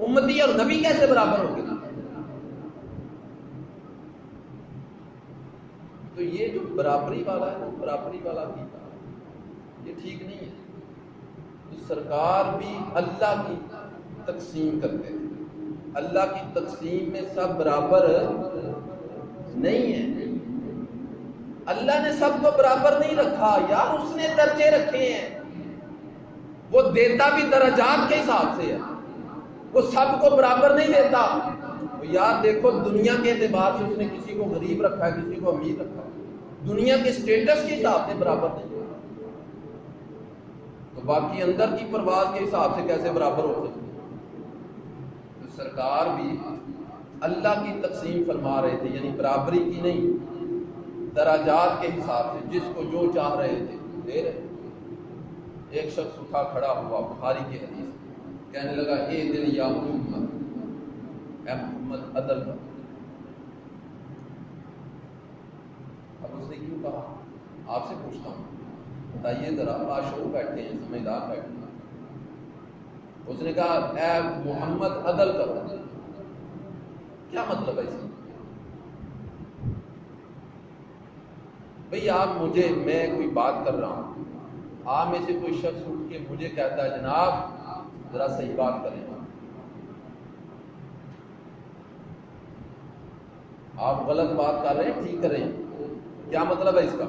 امتی اور نبی کیسے برابر ہو گئے؟ تو یہ جو برابری والا ہے نا، برابری والا عقیدہ، یہ ٹھیک نہیں ہے۔ تو سرکار بھی اللہ کی تقسیم کرتے تھے، اللہ کی تقسیم میں سب برابر نہیں ہے۔ اللہ نے سب کو برابر نہیں رکھا یار، اس نے درجے رکھے ہیں۔ وہ دیتا بھی درجات کے حساب سے ہے، وہ سب کو برابر نہیں دیتا۔ یار دیکھو، دنیا کے اعتبار سے اس نے کسی کو غریب رکھا ہے، کسی کو امیر رکھا ہے، دنیا کے سٹیٹس کے حساب سے برابر نہیں، تو باقی اندر کی پرواز کے حساب سے کیسے برابر ہو سکتے؟ تو سرکار بھی اللہ کی تقسیم فرما رہے تھے، یعنی برابری کی نہیں، درجات کے حساب سے جس کو جو چاہ رہے تھے دے رہے۔ ایک شخص اٹھا کھڑا ہوا، بخاری کی حدیث، کہنے لگا، اے دل یا محمد، اے محمد عدل کر۔ اب اس نے کیوں کہا؟ آپ سے پوچھتا ہوں، بتائیے ذرا، باشعور بیٹھے ہیں، سمجھدار بیٹھے ہیں۔ اس نے کہا، اے محمد عدل کرو۔ کیا مطلب ہے اس کا؟ بھئی آپ مجھے، میں کوئی بات کر رہا ہوں، آپ میں سے کوئی شخص اٹھ کے مجھے کہتا ہے، جناب ذرا صحیح بات کریں، آپ غلط بات کر رہے ہیں، ٹھیک کریں۔ کیا مطلب ہے اس کا؟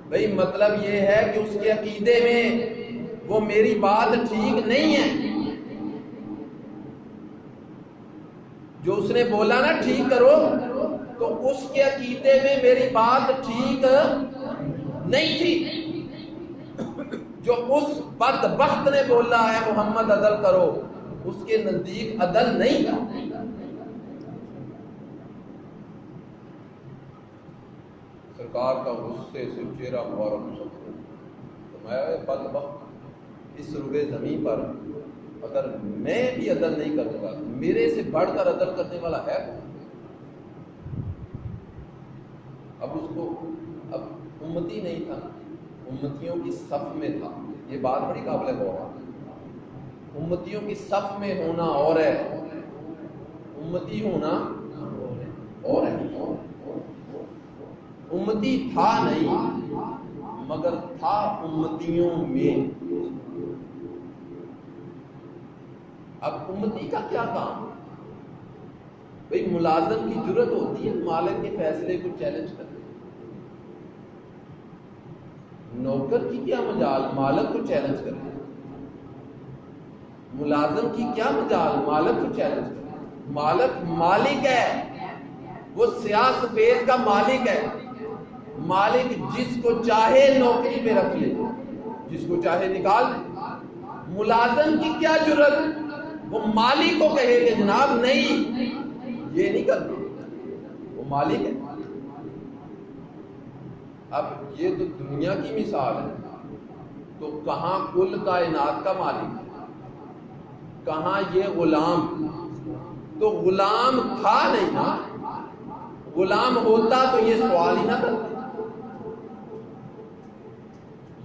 بھئی مطلب یہ ہے کہ اس کے عقیدے میں وہ میری بات ٹھیک نہیں ہے، نے بولا نا ٹھیک کرو، تو اس کے عقیدے میں میری بات ٹھیک نہیں تھی۔ جو اس بدبخت نے بولا ہے محمد عدل کرو، اس کے نزدیک عدل نہیں تھا۔ سرکار کا غصے سے چہرہ مبارک فرمایا بدبخت، اس روئے زمین پر اگر میں بھی عدل نہیں کروں گا، میرے سے بڑھ کر عدل کرنے والا ہے کون؟ اب اس کو اب امتی نہیں تھا، امتیوں کی صف میں تھا۔ یہ بات بڑی قابل غور ہے۔ امتیوں کی صف میں ہونا اور ہے، امتی ہونا اور ہے۔ امتی تھا نہیں، مگر تھا امتیوں میں۔ اب امتی کا کیا کام؟ بھئی ملازم کی جرت ہوتی ہے مالک کے فیصلے کو چیلنج کرنے، نوکر کی کیا مجال مالک کو چیلنج کرنے، ملازم کی کیا مجال مالک کو چیلنج کرنے۔ مالک مالک ہے، وہ سیاہ سفید کا مالک ہے۔ مالک جس کو چاہے نوکری پہ رکھ لے، جس کو چاہے نکال دے۔ ملازم کی کیا جرت، وہ مالک کو کہے کہ جناب نہیں یہ نہیں کرنا، وہ مالک ہے۔ اب یہ تو دنیا کی مثال ہے، تو کہاں کل کائنات کا مالک ہے، کہاں یہ غلام؟ تو غلام تھا نہیں نا، غلام ہوتا تو یہ سوال ہی نہ کرتا،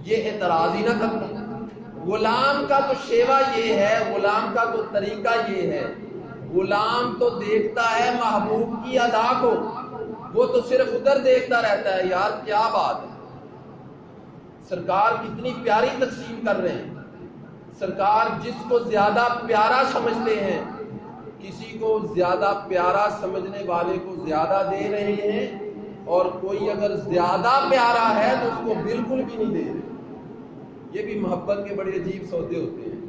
یہ اعتراض ہی نہ کرتا۔ غلام کا تو شیوا یہ ہے، غلام کا تو طریقہ یہ ہے، غلام تو دیکھتا ہے محبوب کی ادا کو، وہ تو صرف ادھر دیکھتا رہتا ہے، یار کیا بات ہے، سرکار کتنی پیاری تقسیم کر رہے ہیں۔ سرکار جس کو زیادہ پیارا سمجھتے ہیں، کسی کو زیادہ پیارا سمجھنے والے کو زیادہ دے رہے ہیں، اور کوئی اگر زیادہ پیارا ہے تو اس کو بالکل بھی نہیں دے رہے۔ یہ بھی محبت کے بڑے عجیب سودے ہوتے ہیں۔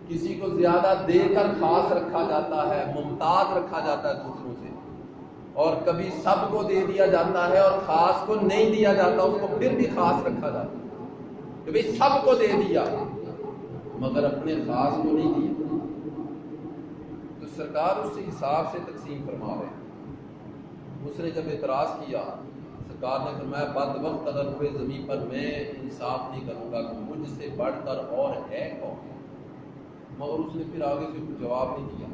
کسی کو زیادہ دے کر خاص رکھا جاتا ہے، ممتاز رکھا جاتا ہے دوسروں سے، اور کبھی سب کو دے دیا جاتا ہے اور خاص کو نہیں دیا جاتا، اس کو پھر بھی خاص رکھا جاتا ہے کہ بھئی سب کو دے دیا مگر اپنے خاص کو نہیں دیا۔ تو سرکار اس حساب سے تقسیم فرما رہے ہیں۔ اس نے جب اعتراض کیا، سرکار نے فرمایا بدبخت اگر ہوئے زمین پر میں انصاف نہیں کروں گا کہ مجھ سے بڑھ کر اور ہے کون؟ مگر اس نے پھر آگے سے کوئی جواب نہیں دیا،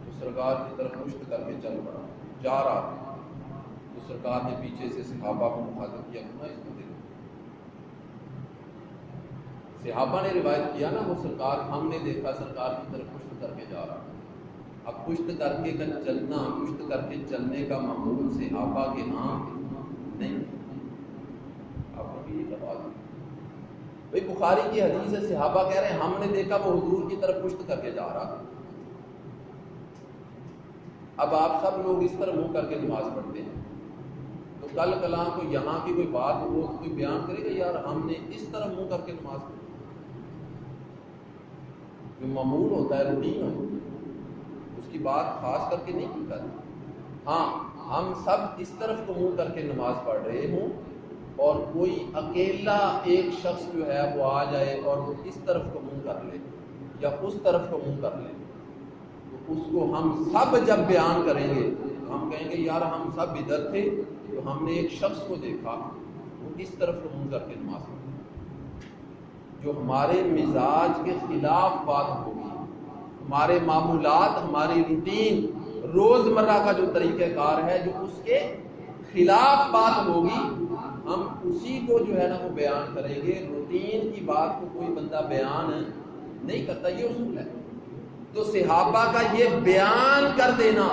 تو سرکار کی طرف مشت کر کے چل پڑا، جا رہا تھا۔ تو سرکار نے پیچھے سے صحابہ کو مخاطب کیا، اس کو دیکھو۔ صحابہ نے روایت کیا نا، وہ سرکار ہم نے دیکھا سرکار کی طرف پشت کر کے جا رہا تھا۔ اب پشت کر کے چلنا، پشت کر کے چلنے کا معمول صحابہ کے ہاں نہیں۔ آپ کو بھی یہ بات ہے بھائی، بخاری کی حدیث ہے، صحابہ کہہ رہے ہیں ہم نے دیکھا وہ حضور کی طرف پشت کر کے جا رہا تھا۔ اب آپ سب لوگ اس طرح منہ کر کے نماز پڑھتے ہیں، تو کل کلاں کو یہاں کی کوئی بات ہو، کوئی بیان کرے گا یار ہم نے اس طرح منہ کر کے نماز پڑھی۔ جو معمول ہوتا ہے، روٹین ہوتا ہے، اس کی بات خاص کر کے نہیں کی کرتی۔ ہاں ہم سب اس طرف کو منہ کر کے نماز پڑھ رہے ہوں، اور کوئی اکیلا ایک شخص جو ہے وہ آ جائے اور وہ اس طرف کو منہ کر لے یا اس طرف کو منہ کر لے، تو اس کو ہم سب جب بیان کریں گے تو ہم کہیں گے یار ہم سب ادھر تھے، تو ہم نے ایک شخص کو دیکھا وہ اس طرف کو منہ کر کے نماز پڑھی۔ جو ہمارے مزاج کے خلاف بات ہوگی، ہمارے معمولات، ہماری روٹین، روزمرہ کا جو طریقہ کار ہے، جو اس کے خلاف بات ہوگی، ہم اسی کو جو ہے نا وہ بیان کریں گے۔ روٹین کی بات کو کوئی بندہ بیان نہیں کرتا، یہ اصول ہے۔ تو صحابہ کا یہ بیان کر دینا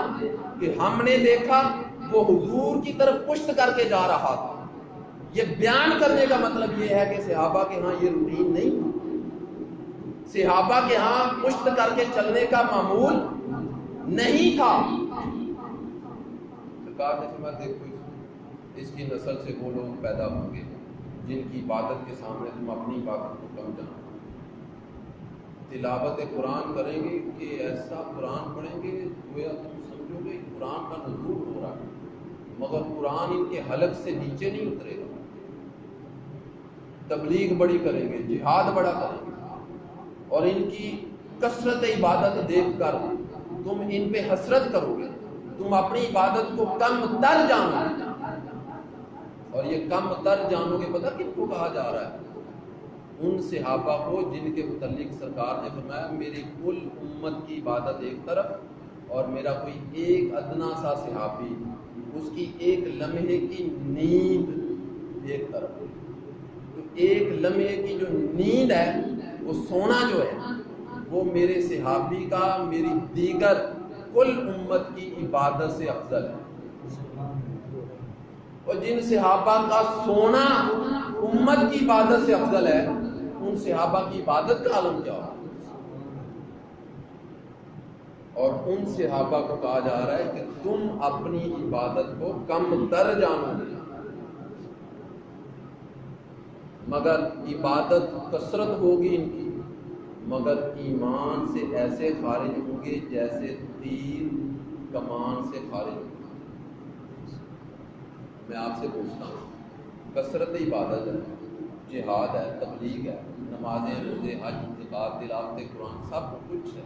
کہ ہم نے دیکھا وہ حضور کی طرف پشت کر کے جا رہا تھا، یہ بیان کرنے کا مطلب یہ ہے کہ صحابہ کے ہاں یہ روٹین نہیں تھا، صحابہ کے ہاں پشت کر کے چلنے کا معمول نہیں تھا۔ سرکار نے فرمایا دیکھو اس کی نسل سے وہ لوگ پیدا ہوں گے جن کی عبادت کے سامنے تم اپنی عبادت کو کم جانو، تلاوت قرآن کریں گے کہ ایسا قرآن پڑھیں گے گویا تم قرآن کا نزول ہو رہا ہے، مگر قرآن ان کے حلق سے نیچے نہیں اترے گا۔ تبلیغ بڑی کریں گے، جہاد بڑا کریں گے، اور ان کی کثرت عبادت دیکھ کر تم ان پہ حسرت کرو گے، تم اپنی عبادت کو کم تر جانو گے۔ اور یہ کم تر جانو گے پتہ کن کو کہا جا رہا ہے؟ ان صحابہ کو جن کے متعلق سرکار نے فرمایا میری کل امت کی عبادت ایک طرف اور میرا کوئی ایک ادنا سا صحابی اس کی ایک لمحے کی نیند ایک طرف۔ تو ایک لمحے کی جو نیند ہے، وہ سونا جو ہے، وہ میرے صحابی کا میری دیگر کل امت کی عبادت سے افضل ہے۔ اور جن صحابہ کا سونا امت کی عبادت سے افضل ہے، ان صحابہ کی عبادت کا عالم کیا ہو؟ اور ان صحابہ کو کہا جا رہا ہے کہ تم اپنی عبادت کو کم تر جانو گے، مگر عبادت کثرت ہوگی ان کی، مگر ایمان سے ایسے خارج ہوں گے جیسے تیر کمان سے خارج ہوں گے۔ میں آپ سے پوچھتا ہوں، کثرت عبادت ہے، جہاد ہے، تبلیغ ہے، نمازیں، روزے، حج، زکوٰۃ، تلاوت قرآن، سب کچھ ہے،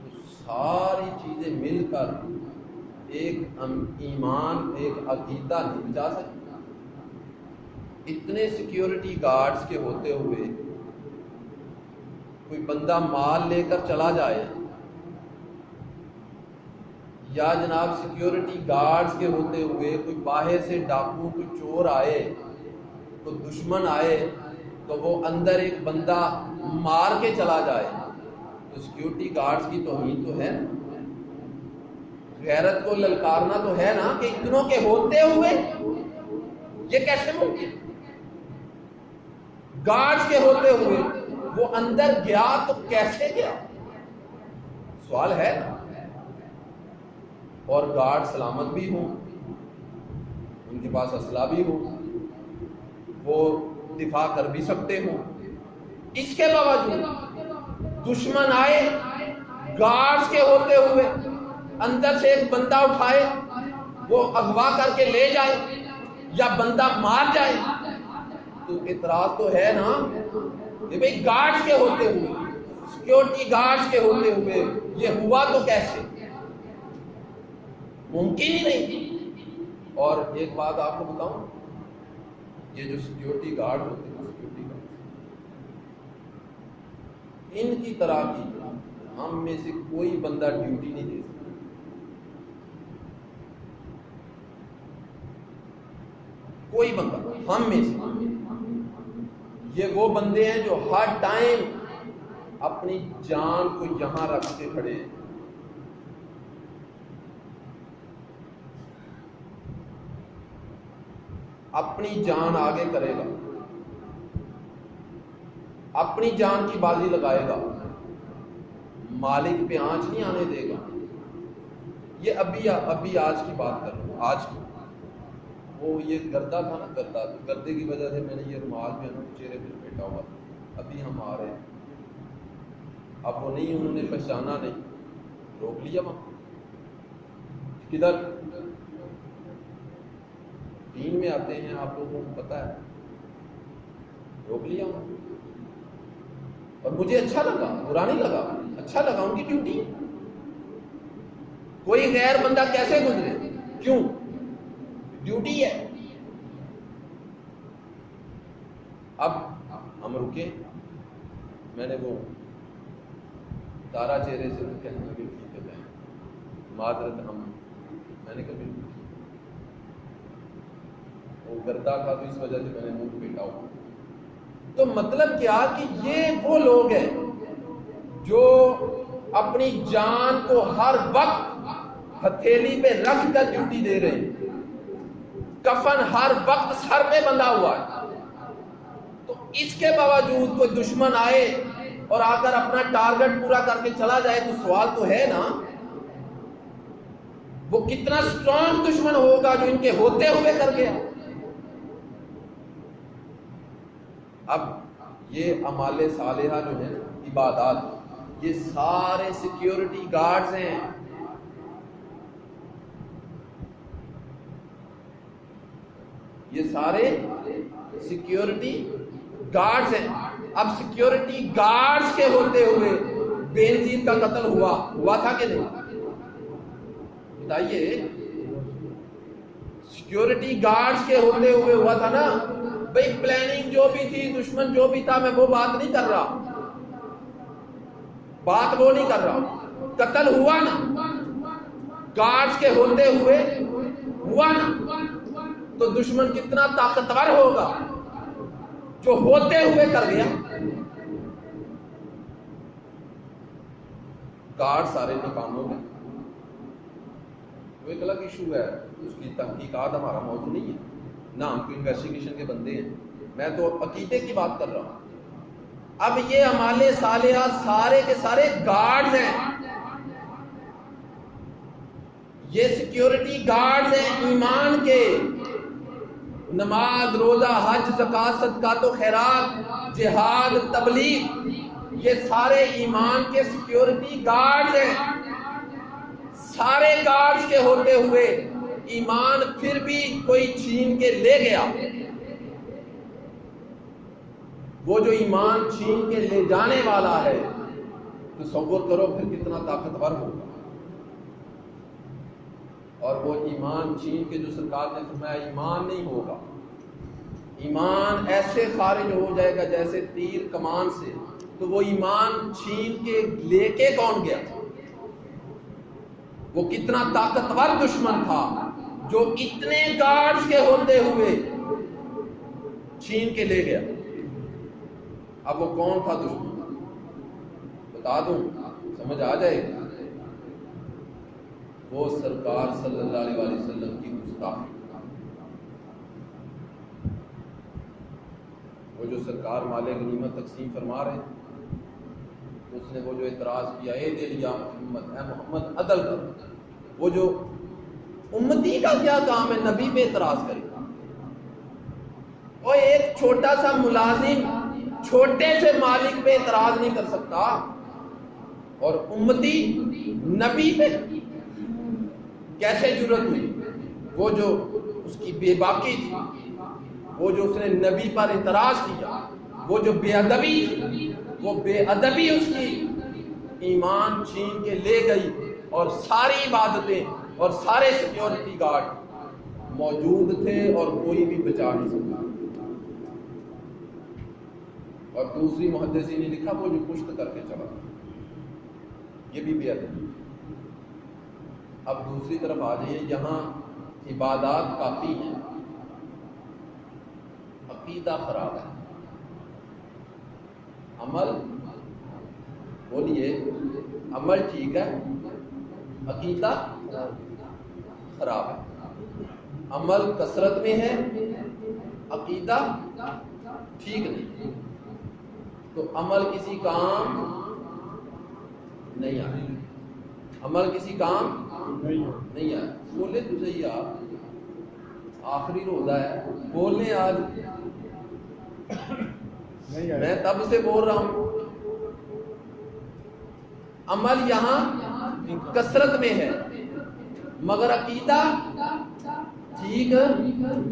تو ساری چیزیں مل کر ایک ایمان، ایک عقیدہ نہیں بچا سکتی۔ اتنے سیکیورٹی گارڈز کے ہوتے ہوئے کوئی بندہ مال لے کر چلا جائے، یا جناب سیکیورٹی گارڈز کے ہوتے ہوئے کوئی باہر سے ڈاکو، کوئی چور آئے، کوئی دشمن آئے، تو وہ اندر ایک بندہ مار کے چلا جائے، تو سیکیورٹی گارڈز کی توہین تو ہے نا، غیرت کو للکارنا تو ہے نا، کہ اتنوں کے ہوتے ہوئے یہ کیسے ممکن؟ گارڈز کے ہوتے ہوئے وہ اندر گیا تو کیسے گیا؟ سوال ہے نا۔ اور گارڈ سلامت بھی ہوں، ان کے پاس اسلحہ بھی ہو، وہ دفاع کر بھی سکتے ہوں، اس کے باوجود دشمن آئے، گارڈز کے ہوتے ہوئے اندر سے ایک بندہ اٹھائے، وہ اغوا کر کے لے جائے یا بندہ مار جائے، تو اعتراض تو ہے نا کہ بھئی گارڈز کے ہوتے ہوئے، سیکیورٹی گارڈز کے ہوتے ہوئے یہ ہوا تو کیسے؟ ممکن ہی نہیں۔ اور ایک بات آپ کو بتاؤں، یہ جو سیکیورٹی گارڈ ہوتے ہیں، سیکیورٹی گارڈ، ان کی طرح کی ہم میں سے کوئی بندہ ڈیوٹی نہیں دے سکتا۔ کوئی بندہ ہم میں سے، یہ وہ بندے ہیں جو ہر ٹائم اپنی جان کو یہاں رکھ کے کھڑے ہیں، اپنی جان آگے کرے گا، اپنی جان کی بازی لگائے گا، مالک پہ آنچ نہیں آنے دے گا۔ یہ ابھی آج کی بات کر رہا ہوں، آج کی، وہ یہ گردہ تھا نا، گردے کی وجہ سے میں نے یہ رومال جو ہے نا چہرے پہ لپیٹا ہوا تھا، ابھی ہم آ رہے ہیں، اب وہ نہیں، انہوں نے پہچانا نہیں، روک لیا وہاں، کدھر؟ دین میں آتے ہیں، آپ لوگوں کو پتا ہے، روک لیا وہاں، اور مجھے اچھا لگا، برا نہیں لگا، اچھا لگا، ان کی ڈیوٹی۔ کوئی غیر بندہ کیسے گزرے؟ کیوں؟ ڈیوٹی ہے۔ اب ہم رکے، میں نے وہ تارا چہرے سے کہنے لگے ٹھیک ہے بہن معذرت، میں نے کبھی وہ گردہ تھا تو اس وجہ سے میں نے منہ پیٹا ہوا۔ تو مطلب کیا کہ یہ وہ لوگ ہیں جو اپنی جان کو ہر وقت ہتھیلی پہ رکھ کر ڈیوٹی دے رہے ہیں، کفن ہر وقت سر پہ بندھا ہوا ہے، تو اس کے باوجود کوئی دشمن آئے اور آ کر اپنا ٹارگٹ پورا کر کے چلا جائے، تو سوال تو ہے نا، وہ کتنا سٹرانگ دشمن ہوگا جو ان کے ہوتے ہوئے کر گیا۔ اب یہ اعمال صالحہ جو ہیں، عبادات، یہ سارے سیکیورٹی گارڈز ہیں، یہ سارے سیکیورٹی گارڈز ہیں. اب سیکیورٹی گارڈز کے ہوتے ہوئے بے نظیر کا قتل ہوا تھا کہ نہیں؟ بتائیے. سیکیورٹی گارڈز کے ہوتے ہوئے ہوا تھا نا بھئی. پلاننگ جو بھی تھی, دشمن جو بھی تھا, میں وہ بات نہیں کر رہا, بات وہ نہیں کر رہا. قتل ہوا نا گارڈز کے ہوتے ہوئے ہوا نا, تو دشمن کتنا طاقتور ہوگا جو ہوتے ہوئے کر گیا. گارڈ سارے ناکام ہو گئے. وہ ایک الگ ایشو ہے, اس کی تحقیقات ہمارا موضوع نہیں ہے, نہ ہم کو انویسٹیگیشن کے بندے ہیں. میں تو عقیدے کی بات کر رہا ہوں. اب یہ ہمارے صالحہ سارے کے سارے گارڈز ہیں, یہ سیکیورٹی گارڈز ہیں ایمان کے. نماز, روزہ, حج, زکوٰۃ, صدقات و خیرات, جہاد, تبلیغ, یہ سارے ایمان کے سیکیورٹی گارڈز ہیں. سارے گارڈز کے ہوتے ہوئے ایمان پھر بھی کوئی چھین کے لے گیا. وہ جو ایمان چھین کے لے جانے والا ہے, تصور کرو پھر کتنا طاقتور ہوگا. اور وہ ایمان چھین کے جو سرکار نے فرمایا ایمان نہیں ہوگا, ایمان ایسے خارج ہو جائے گا جیسے تیر کمان سے. تو وہ ایمان چھین کے لے کے کون گیا؟ وہ کتنا طاقتور دشمن تھا جو اتنے گارڈز کے ہوتے ہوئے چھین کے لے گیا. اب وہ کون تھا دشمن؟ بتا دوں, سمجھ آ جائے گا. وہ سرکار صلی اللہ علیہ وسلم کی گستاخی. وہ جو سرکار مال غنیمت تقسیم فرما رہے ہیں, اس نے وہ جو اعتراض کیا, اے دل یا محمد, اے محمد عدل کر. وہ جو امتی کا کیا کام ہے نبی پہ اعتراض کرے؟ اور ایک چھوٹا سا ملازم چھوٹے سے مالک پہ اعتراض نہیں کر سکتا, اور امتی نبی پہ کیسے جرأت ہوئی؟ وہ جو اس کی بے باکی تھی, وہ جو اس نے نبی پر اعتراض کیا, وہ جو بے ادبی تھی, وہ بے ادبی اس کی ایمان چھین کے لے گئی. اور ساری عبادتیں اور سارے سیکیورٹی گارڈ موجود تھے اور کوئی بھی بچا نہیں سکتا. اور دوسری محدثین نے لکھا وہ جو کشت کر کے چلا, یہ بھی بے ادبی. اب دوسری طرف آ جائیے, یہاں عبادات کافی ہیں, عقیدہ خراب ہے. عمل بولیے, عمل ٹھیک ہے, عقیدہ خراب ہے. عمل کثرت میں ہے, عقیدہ ٹھیک نہیں. تو عمل کسی کام نہیں آئے, عمل کسی کام نہیں آئے. بولے تو صحیح, آپ آخری روزہ ہے, بولنے آج میں تب سے بول رہا ہوں. عمل یہاں کثرت میں ہے مگر عقیدہ ٹھیک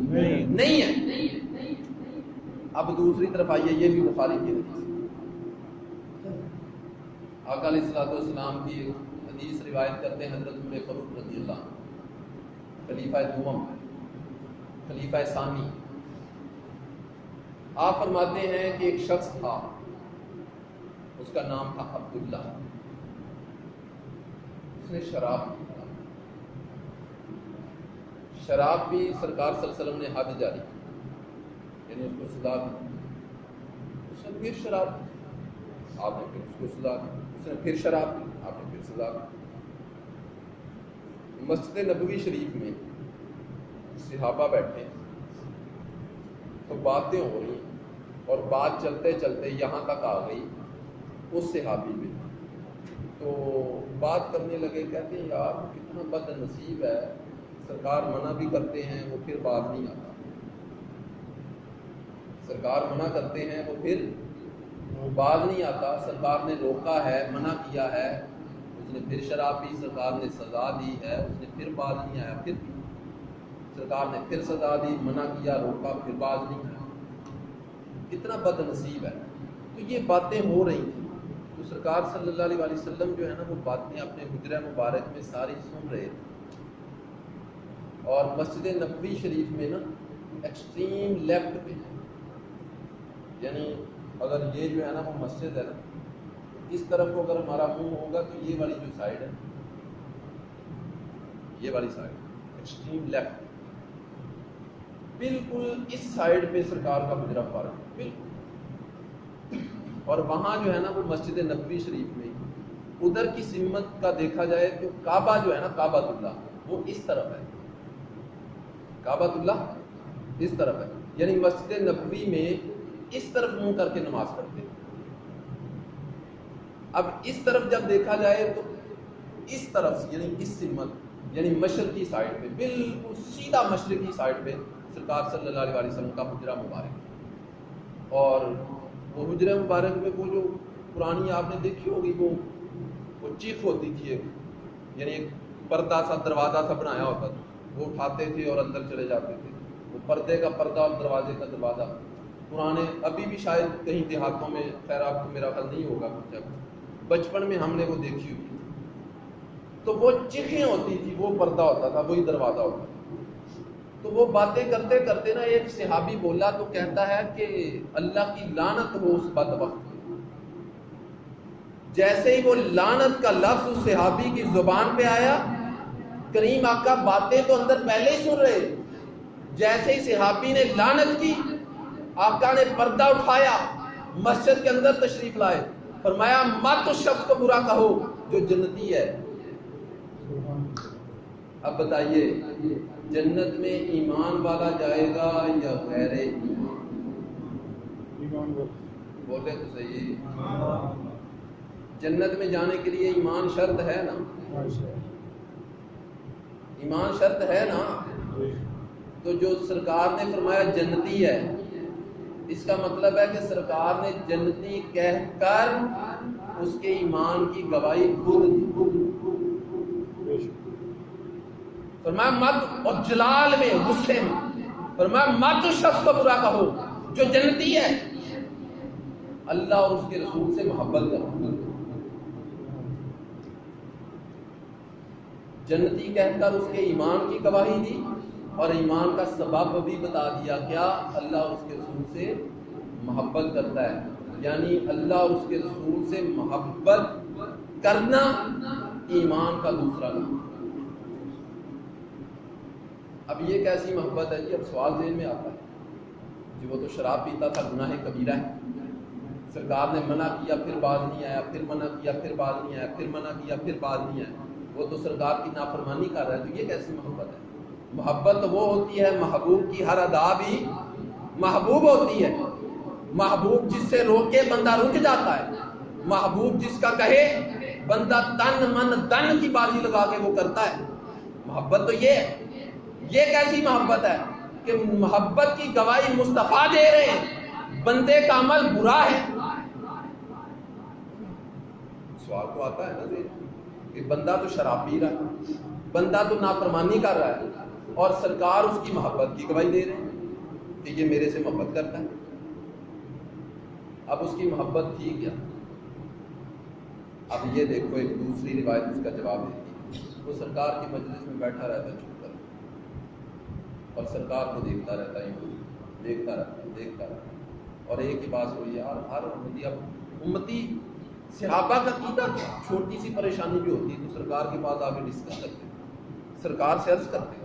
نہیں ہے. اب دوسری طرف آئیے, یہ بھی بخاری کی حدیث. آقا علیہ الصلوۃ والسلام کی حدیث روایت کرتے ہیں حضرت عمر فاروق رضی اللہ عنہ, خلیفہ دوم, خلیفہ ثانی. آپ فرماتے ہیں کہ ایک شخص تھا, اس کا نام تھا عبداللہ. اس نے شراب بھی سرکار صلی اللہ علیہ وسلم نے حد جاری, یعنی اس کو سزا دی. اس نے پھر شراب, آپ نے پھر اس کو سزا دی. اس نے پھر شراب دی, آپ نے پھر سزا دی. مسجد نبوی شریف میں صحابہ بیٹھے تو باتیں ہو رہی, اور بات چلتے چلتے یہاں تک آ گئی اس صحابی میں. تو بات کرنے لگے, کہتے ہیں یار کتنا بد نصیب ہے, سرکار منع بھی کرتے ہیں وہ پھر بات نہیں آتا. سرکار منع کرتے ہیں وہ پھر بات نہیں آتا. سرکار نے روکا ہے, منع کیا ہے, اس نے پھر شراب پی, سرکار نے سزا دی ہے, اس نے پھر بات نہیں آیا. پھر سرکار نے پھر سزا دی، منع کیا، روکا، پھر باز نہیں کیا. کتنا بد نصیب ہے. تو یہ باتیں ہو رہی تھیں. تو سرکار صلی اللہ علیہ وسلم جو ہے نا وہ باتیں اپنے حجرہ مبارک میں ساری سن رہے تھے. اور مسجد نبوی شریف میں نا ایکسٹریم لیفٹ پہ، یعنی اگر یہ جو ہے نا وہ مسجد ہے نا، اس طرف کو اگر ہمارا منہ ہوگا تو یہ والی جو سائڈ ہے، یہ والی سائڈ ایکسٹریم لیفٹ، بالکل اس سائڈ پہ سرکار کا حجرہ مبارک ہے بالکل. اور وہاں جو ہے نا وہ مسجد نبوی شریف میں ادھر کی سمت کا دیکھا جائے تو کعبہ جو ہے نا، کعبۃ اللہ وہ اس طرف ہے، کعبۃ اللہ اس طرف ہے. یعنی مسجد نبوی میں اس طرف منہ کر کے نماز پڑھتے ہیں. اب اس طرف جب دیکھا جائے تو اس طرف یعنی اس سمت یعنی مشرقی سائڈ پہ، بالکل سیدھا مشرقی سائڈ پہ سرکار صلی اللہ علیہ وسلم کا حجرہ مبارک. اور وہ حجرہ مبارک میں وہ جو پرانی آپ نے دیکھی ہوگی وہ چیخ ہوتی تھی، یعنی ایک پردہ سا دروازہ سا بنایا ہوتا تھا، وہ اٹھاتے تھے اور اندر چلے جاتے تھے. وہ پردے کا پردہ اور دروازے کا دروازہ پرانے، ابھی بھی شاید کہیں دیہاتوں میں، خیر آپ کو میرا خیال نہیں ہوگا، جب بچپن میں ہم نے وہ دیکھی ہوئی تھی تو وہ چیخیں ہوتی تھی، وہ پردہ ہوتا تھا، وہی دروازہ ہوتا تھا. تو وہ باتیں کرتے کرتے نا ایک صحابی بولا تو کہتا ہے کہ اللہ کی لعنت ہو اس بدبخت. جیسے ہی وہ لعنت کا لفظ اس صحابی کی زبان پہ آیا، کریم آقا باتیں تو اندر پہلے ہی سن رہے، جیسے ہی صحابی نے لعنت کی، آقا نے پردہ اٹھایا، مسجد کے اندر تشریف لائے، فرمایا مت اس شخص کو برا کہو جو جنتی ہے. اب بتائیے جنت میں ایمان والا جائے گا یا غیر ایمان؟ بولے تو صحیح. جنت میں جانے کے لیے ایمان شرط ہے نا، ایمان شرط ہے نا. تو جو سرکار نے فرمایا جنتی ہے، اس کا مطلب ہے کہ سرکار نے جنتی کہہ کر اس کے ایمان کی گواہی خود دی. فرمایا مت، اور جلال میں، غصے میں فرمایا مت اس شخص کو برا کہو جو جنتی ہے، اللہ اور اس کے رسول سے محبت کرو. جنتی کہہ کر اس کے ایمان کی گواہی دی اور ایمان کا سبب بھی بتا دیا، کیا اللہ اور اس کے رسول سے محبت کرتا ہے. یعنی اللہ اور اس کے رسول سے محبت کرنا ایمان کا دوسرا نام. اب یہ کیسی محبت ہے جی؟ اب سوال ذہن میں آتا ہے جی وہ تو شراب پیتا تھا، گناہ کبیرہ ہے، سرکار نے منع کیا پھر باز نہیں آیا، پھر منع کیا پھر باز نہیں آیا، پھر منع کیا پھر باز نہیں آیا، وہ تو سرکار کی نافرمانی کر رہا ہے. تو یہ کیسی محبت ہے؟ محبت تو وہ ہوتی ہے محبوب کی ہر ادا بھی محبوب ہوتی ہے. محبوب جس سے روکے بندہ رک جاتا ہے، محبوب جس کا کہے بندہ تن من دن کی بازی لگا کے وہ کرتا ہے. محبت تو یہ ہے. یہ کیسی محبت ہے کہ محبت کی گواہی مصطفیٰ دے رہے ہیں، بندے کا عمل برا ہے. سوال تو آتا ہے نا کہ بندہ تو شراب پی رہا ہے، بندہ تو نافرمانی کر رہا ہے، اور سرکار اس کی محبت کی گواہی دے رہے ہیں کہ یہ میرے سے محبت کرتا ہے. اب اس کی محبت تھی کیا؟ اب یہ دیکھو ایک دوسری روایت اس کا جواب دیتی ہے. وہ سرکار کی مجلس میں بیٹھا رہتا ہے چپ کر، اور سرکار کو دیکھتا رہتا ہے، دیکھتا رہتا ہے. اور ایک ہی بات ہوئی ہے، ہر امتی، اب امتی صحابہ کا عقیدہ چھوٹی سی پریشانی بھی ہوتی ہے تو سرکار کے پاس آ کے ڈسکس کرتے ہیں، سرکار سے عرض کرتے ہیں.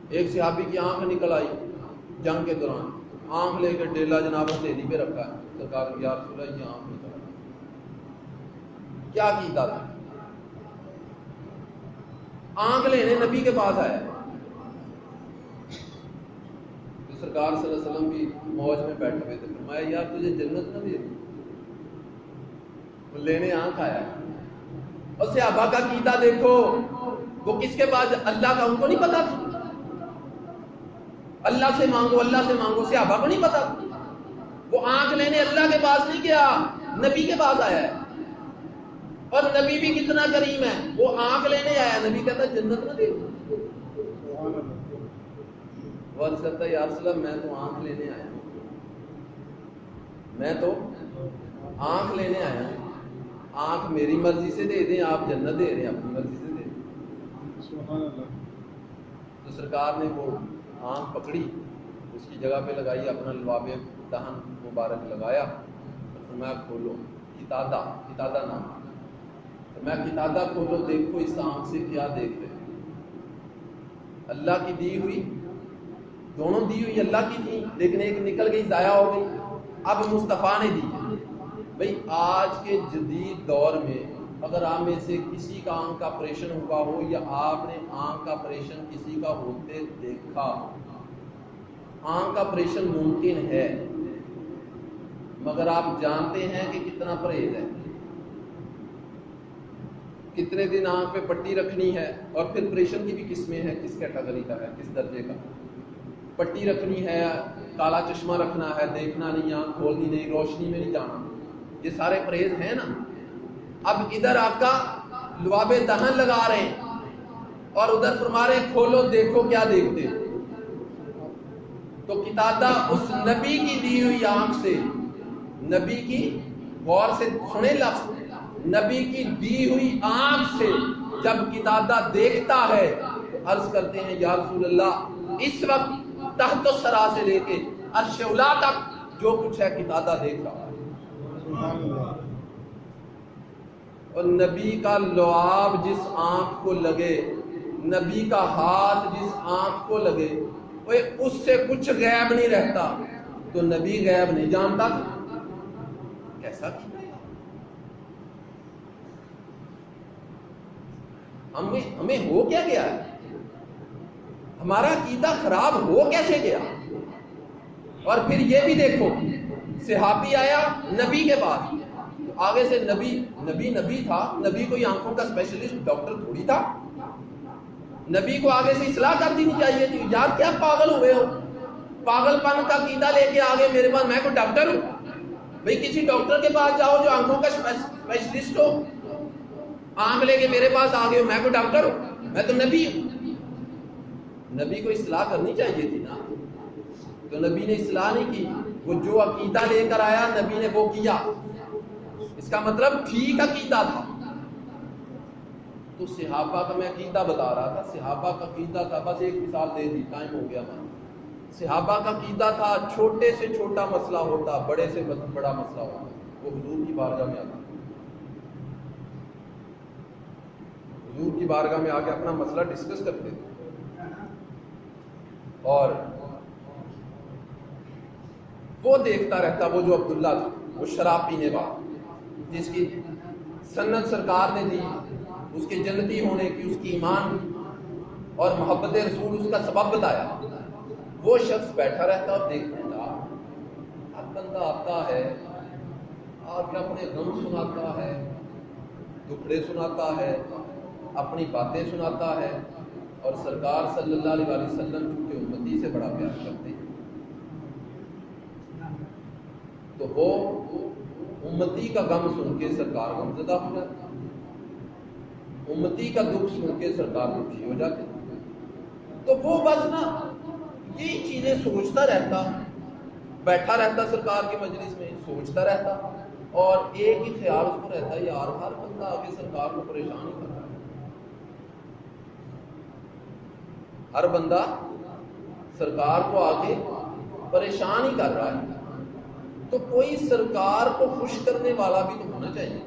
ایک صحابی کی آنکھ نکل آئی جنگ کے دوران، آنکھ لے کے ڈیلا جناب ہتھیلی پہ رکھا ہے، سرکار کی یا رسول اللہ یہ آنکھ نکل آئی. کیا عقیدہ تھا؟ آنکھ لینے نبی کے پاس آیا. تو سرکار صلی اللہ علیہ وسلم بھی موج میں بیٹھے ہوئے تھے، فرمایا یار تجھے جنت نہ دے دی، وہ لینے آنکھ آیا. اور صحابہ کا عقیدہ دیکھو، وہ کس کے پاس؟ اللہ کا ان کو نہیں پتا تھا. اللہ سے مانگو، اللہ سے مانگو، صحابہ کو نہیں پتا. وہ آنکھ لینے اللہ کے پاس نہیں گیا، نبی کے پاس آیا ہے. اور نبی بھی کتنا کریم ہے، وہ آنکھ لینے آیا، نبی کہتا جنت نہ دے. وہ عرض کرتا ہے یا رسول اللہ میں تو آنکھ لینے آیا ہوں، میں تو آنکھ لینے آیا ہوں، آنکھ میری مرضی سے دے دیں، آپ جنت دے رہے ہیں اپنی مرضی سے دے دیں۔ سبحان اللہ۔ تو سرکار نے وہ آنکھ پکڑی، اس کی جگہ پہ لگائی، اپنا لباب دہن مبارک لگایا اور فرمایا کھولو، قتادہ نام، فرمایا قتادہ کھولو، دیکھو اس آنکھ سے کیا دیکھ رہے ہیں۔ اللہ کی دی ہوئی، دونوں دی ہوئی اللہ کی تھی، لیکن ایک نکل گئی، ضائع ہو گئی، اب مصطفیٰ نے دی ہے۔ بھئی آج کے جدید دور میں اگر آپ میں سے کسی کا آنکھ کا آپریشن ہوا ہو یا آپ نے آنکھ کا آپریشن کسی کا ہوتے دیکھا، آنکھ کا آپریشن ممکن ہے، مگر آپ جانتے ہیں کہ کتنا پرہیز ہے، کتنے دن آنکھ پہ پٹی رکھنی ہے، اور پھر آپریشن کی بھی قسمیں ہیں، کس کیٹیگری کا ہے، کس درجے کا، پٹی رکھنی ہے، کالا چشمہ رکھنا ہے، دیکھنا نہیں، آنکھ کھولنی نہیں، روشنی میں نہیں جانا، یہ سارے پرہیز ہیں نا۔ اب ادھر آپ کا لباب دہن لگا رہے ہیں اور ادھر فرما رہے ہیں کھولو دیکھو کیا دیکھتے ہو۔ تو قتادہ اس نبی کی دی ہوئی آنکھ سے، نبی کی، غور سے سنے لفظ، نبی کی دی ہوئی آنکھ سے جب قتادہ دیکھتا ہے تو عرض کرتے ہیں یا رسول اللہ اس وقت تحت الثری سے لے کے عرش اولی تک جو کچھ ہے قتادہ دیکھ رہا ہے۔ اور نبی کا لعاب جس آنکھ کو لگے، نبی کا ہاتھ جس آنکھ کو لگے، اس سے کچھ غیب نہیں رہتا، تو نبی غیب نہیں جانتا تھا، کیسا کیا؟ ہمیں ہو کیا گیا ہے؟ ہمارا عقیدہ خراب ہو کیسے گیا؟ اور پھر یہ بھی دیکھو، صحابی آیا نبی کے پاس، آگے سے نبی تھا، نبی کوئی آنکھوں کا اسپیشلسٹ ڈاکٹر تھوڑی تھا، نبی کو آگے سے اصلاح کر دینی چاہیے تھی، یار کیا پاگل ہوئے ہو، پاگل پن کا عقیدہ لے کے آگے میرے پاس، میں کوئی ڈاکٹر ہوں؟ بھئی کسی ڈاکٹر کے پاس جاؤ جو آنکھوں کا اسپیشلسٹ ہو، آنکھ لے کے میرے پاس آگے ہو، میں کوئی ڈاکٹر ہوں؟ میں تو نبی ہوں۔ نبی کو اصلاح کرنی چاہیے تھی نا، تو نبی نے اصلاح نہیں کی، وہ جو عقیدہ لے کر آیا نبی نے وہ کیا، اس کا مطلب ٹھیک عقیدہ تھا۔ تو صحابہ کا میں عقیدہ بتا رہا تھا، صحابہ کا عقیدہ تھا، بس ایک مثال دے دی، ٹائم ہو گیا ہمارا۔ صحابہ کا عقیدہ تھا چھوٹے سے چھوٹا مسئلہ ہوتا، بڑے سے بڑا مسئلہ ہوتا، وہ حضور کی بارگاہ میں آتا، حضور کی بارگاہ میں آ کے اپنا مسئلہ ڈسکس کرتے تھے۔ اور وہ دیکھتا رہتا، وہ جو عبداللہ تھا، وہ شراب پینے والا جس کی سنت سرکار نے دی، اس کے جنتی ہونے کی، اس کی ایمان اور محبت رسول اس کا سبب بتایا، وہ شخص بیٹھا رہتا اور دیکھتا تھا، اب بندہ آتا ہے آ کے اپنے غم سناتا ہے، دکھڑے سناتا ہے، اپنی باتیں سناتا ہے، اور سرکار صلی اللہ علیہ وسلم چونکہ امتی سے بڑا پیار کرتے ہیں تو وہ امتی کا غم سن کے سرکار غمزدہ ہو جاتے، امتی کا دکھ سن کے سرکار دکھی ہو جاتے، تو وہ بس نا یہی چیزیں سوچتا رہتا، بیٹھا رہتا سرکار کی مجلس میں، سوچتا رہتا، اور ایک ہی خیال اس کو رہتا ہے، یار ہر بندہ آگے سرکار کو پریشان ہی کر رہا ہے، ہر بندہ سرکار کو آگے پریشان ہی کر رہا ہے، تو کوئی سرکار کو خوش کرنے والا بھی تو ہونا چاہیے۔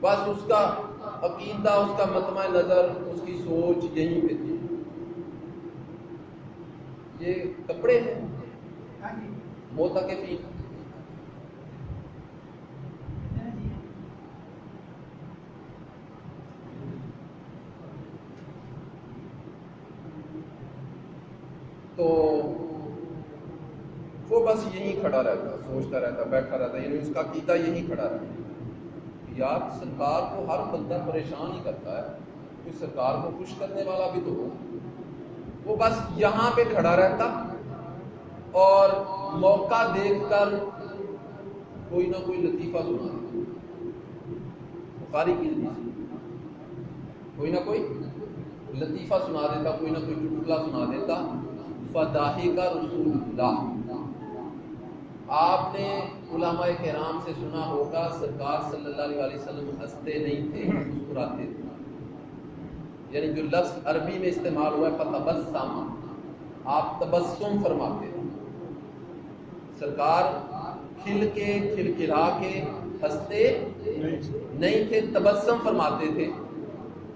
بس اس کا عقیدہ، اس کا مطمع نظر، اس کی سوچ یہیں پہ تھی۔ یہ کپڑے ہیں معتکفین، تو وہ بس یہیں کھڑا رہتا، سوچتا رہتا، بیٹھا رہتا، یعنی اس کا عقیدہ یہیں کھڑا رہتا، یار سرکار کو ہر بندہ پریشان ہی کرتا ہے، کوئی سرکار کو خوش کرنے والا بھی تو ہو۔ وہ بس یہاں پہ کھڑا رہتا اور موقع دیکھ کر کوئی نہ کوئی لطیفہ سنا دیتا، بخاری کی حدیث، کوئی نہ کوئی لطیفہ سنا دیتا، کوئی نہ کوئی چٹکلا سنا دیتا، فضاحک رسول اللہ. آپ نے علماء کرام سے سنا ہوگا سرکار صلی اللہ علیہ وسلم ہنستے نہیں تھے، مسکراتے تھے. یعنی جو لفظ عربی میں استعمال ہوا ہے فتبسم، آپ تبسم فرماتے تھے. سرکار کھل کے کھلکھلا کے ہنستے نہیں تھے، تبسم فرماتے تھے.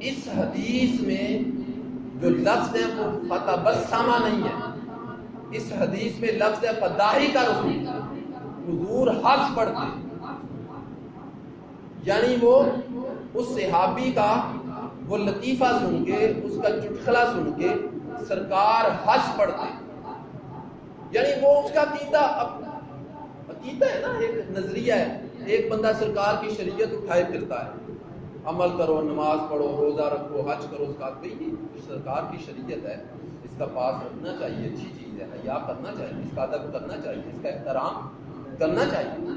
اس حدیث میں جو لفظ ہے وہ فتبسم نہیں ہے، اس حدیث میں لفظ ہے فضاحک رسول. حضور ہنس پڑتے، یعنی وہ اس صحابی کا وہ لطیفہ سن کے، اس کا چٹکلا سن کے سرکار ہنس پڑتے. یعنی وہ اس کا عقیدہ ہے نا، ایک نظریہ ہے. ایک بندہ سرکار کی شریعت اٹھائے پھرتا ہے، عمل کرو، نماز پڑھو، روزہ رکھو، حج کرو، زکات. بھئی یہ سرکار کی شریعت ہے، اس کا پاس رکھنا چاہیے، اچھی چیز ہے، حیا کرنا چاہیے، اس کا ادب کرنا چاہیے، اس کا احترام کرنا چاہیے.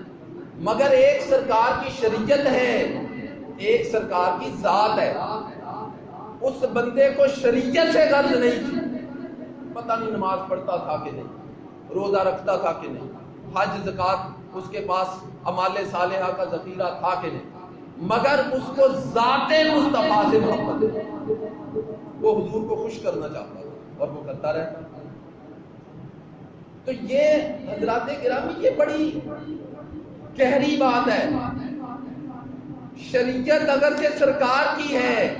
مگر ایک سرکار کی شریعت ہے، ایک سرکار کی ذات ہے. اس بندے کو شریعت سے غرض نہیں تھی. پتہ نہیں نماز پڑھتا تھا کہ نہیں، روزہ رکھتا تھا کہ نہیں، حج زکات اس کے پاس اعمال صالحہ کا ذخیرہ تھا کہ نہیں، مگر اس کو ذات مصطفیٰ سے محبت ہے. وہ حضور کو خوش کرنا چاہتا تھا اور وہ کرتا رہتا. تو یہ حضرات گرامی یہ بڑی گہری بات ہے. شریعت اگرچہ سرکار کی ہے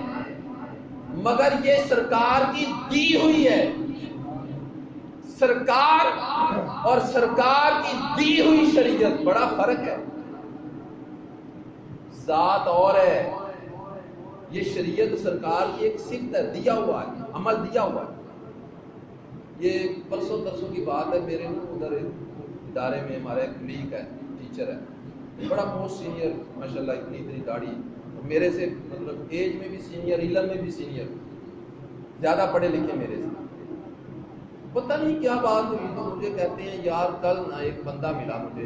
مگر یہ سرکار کی دی ہوئی ہے. سرکار اور سرکار کی دی ہوئی شریعت بڑا فرق ہے. ذات اور ہے، یہ شریعت سرکار کی ایک صفت ہے، دیا ہوا ہے، عمل دیا ہوا ہے. یہ پرسوں ترسوں کی بات ہے، میرے ادھر ادارے میں ہمارا ایک کلیگ ہے، ٹیچر ہے، بڑا موسٹ سینئر ماشاءاللہ، اتنی داڑھی، میرے سے مطلب ایج میں بھی سینئر، علم میں بھی سینئر، زیادہ پڑھے لکھے میرے سے. پتہ نہیں کیا بات ہوئی تو مجھے کہتے ہیں یار کل نہ ایک بندہ ملا مجھے،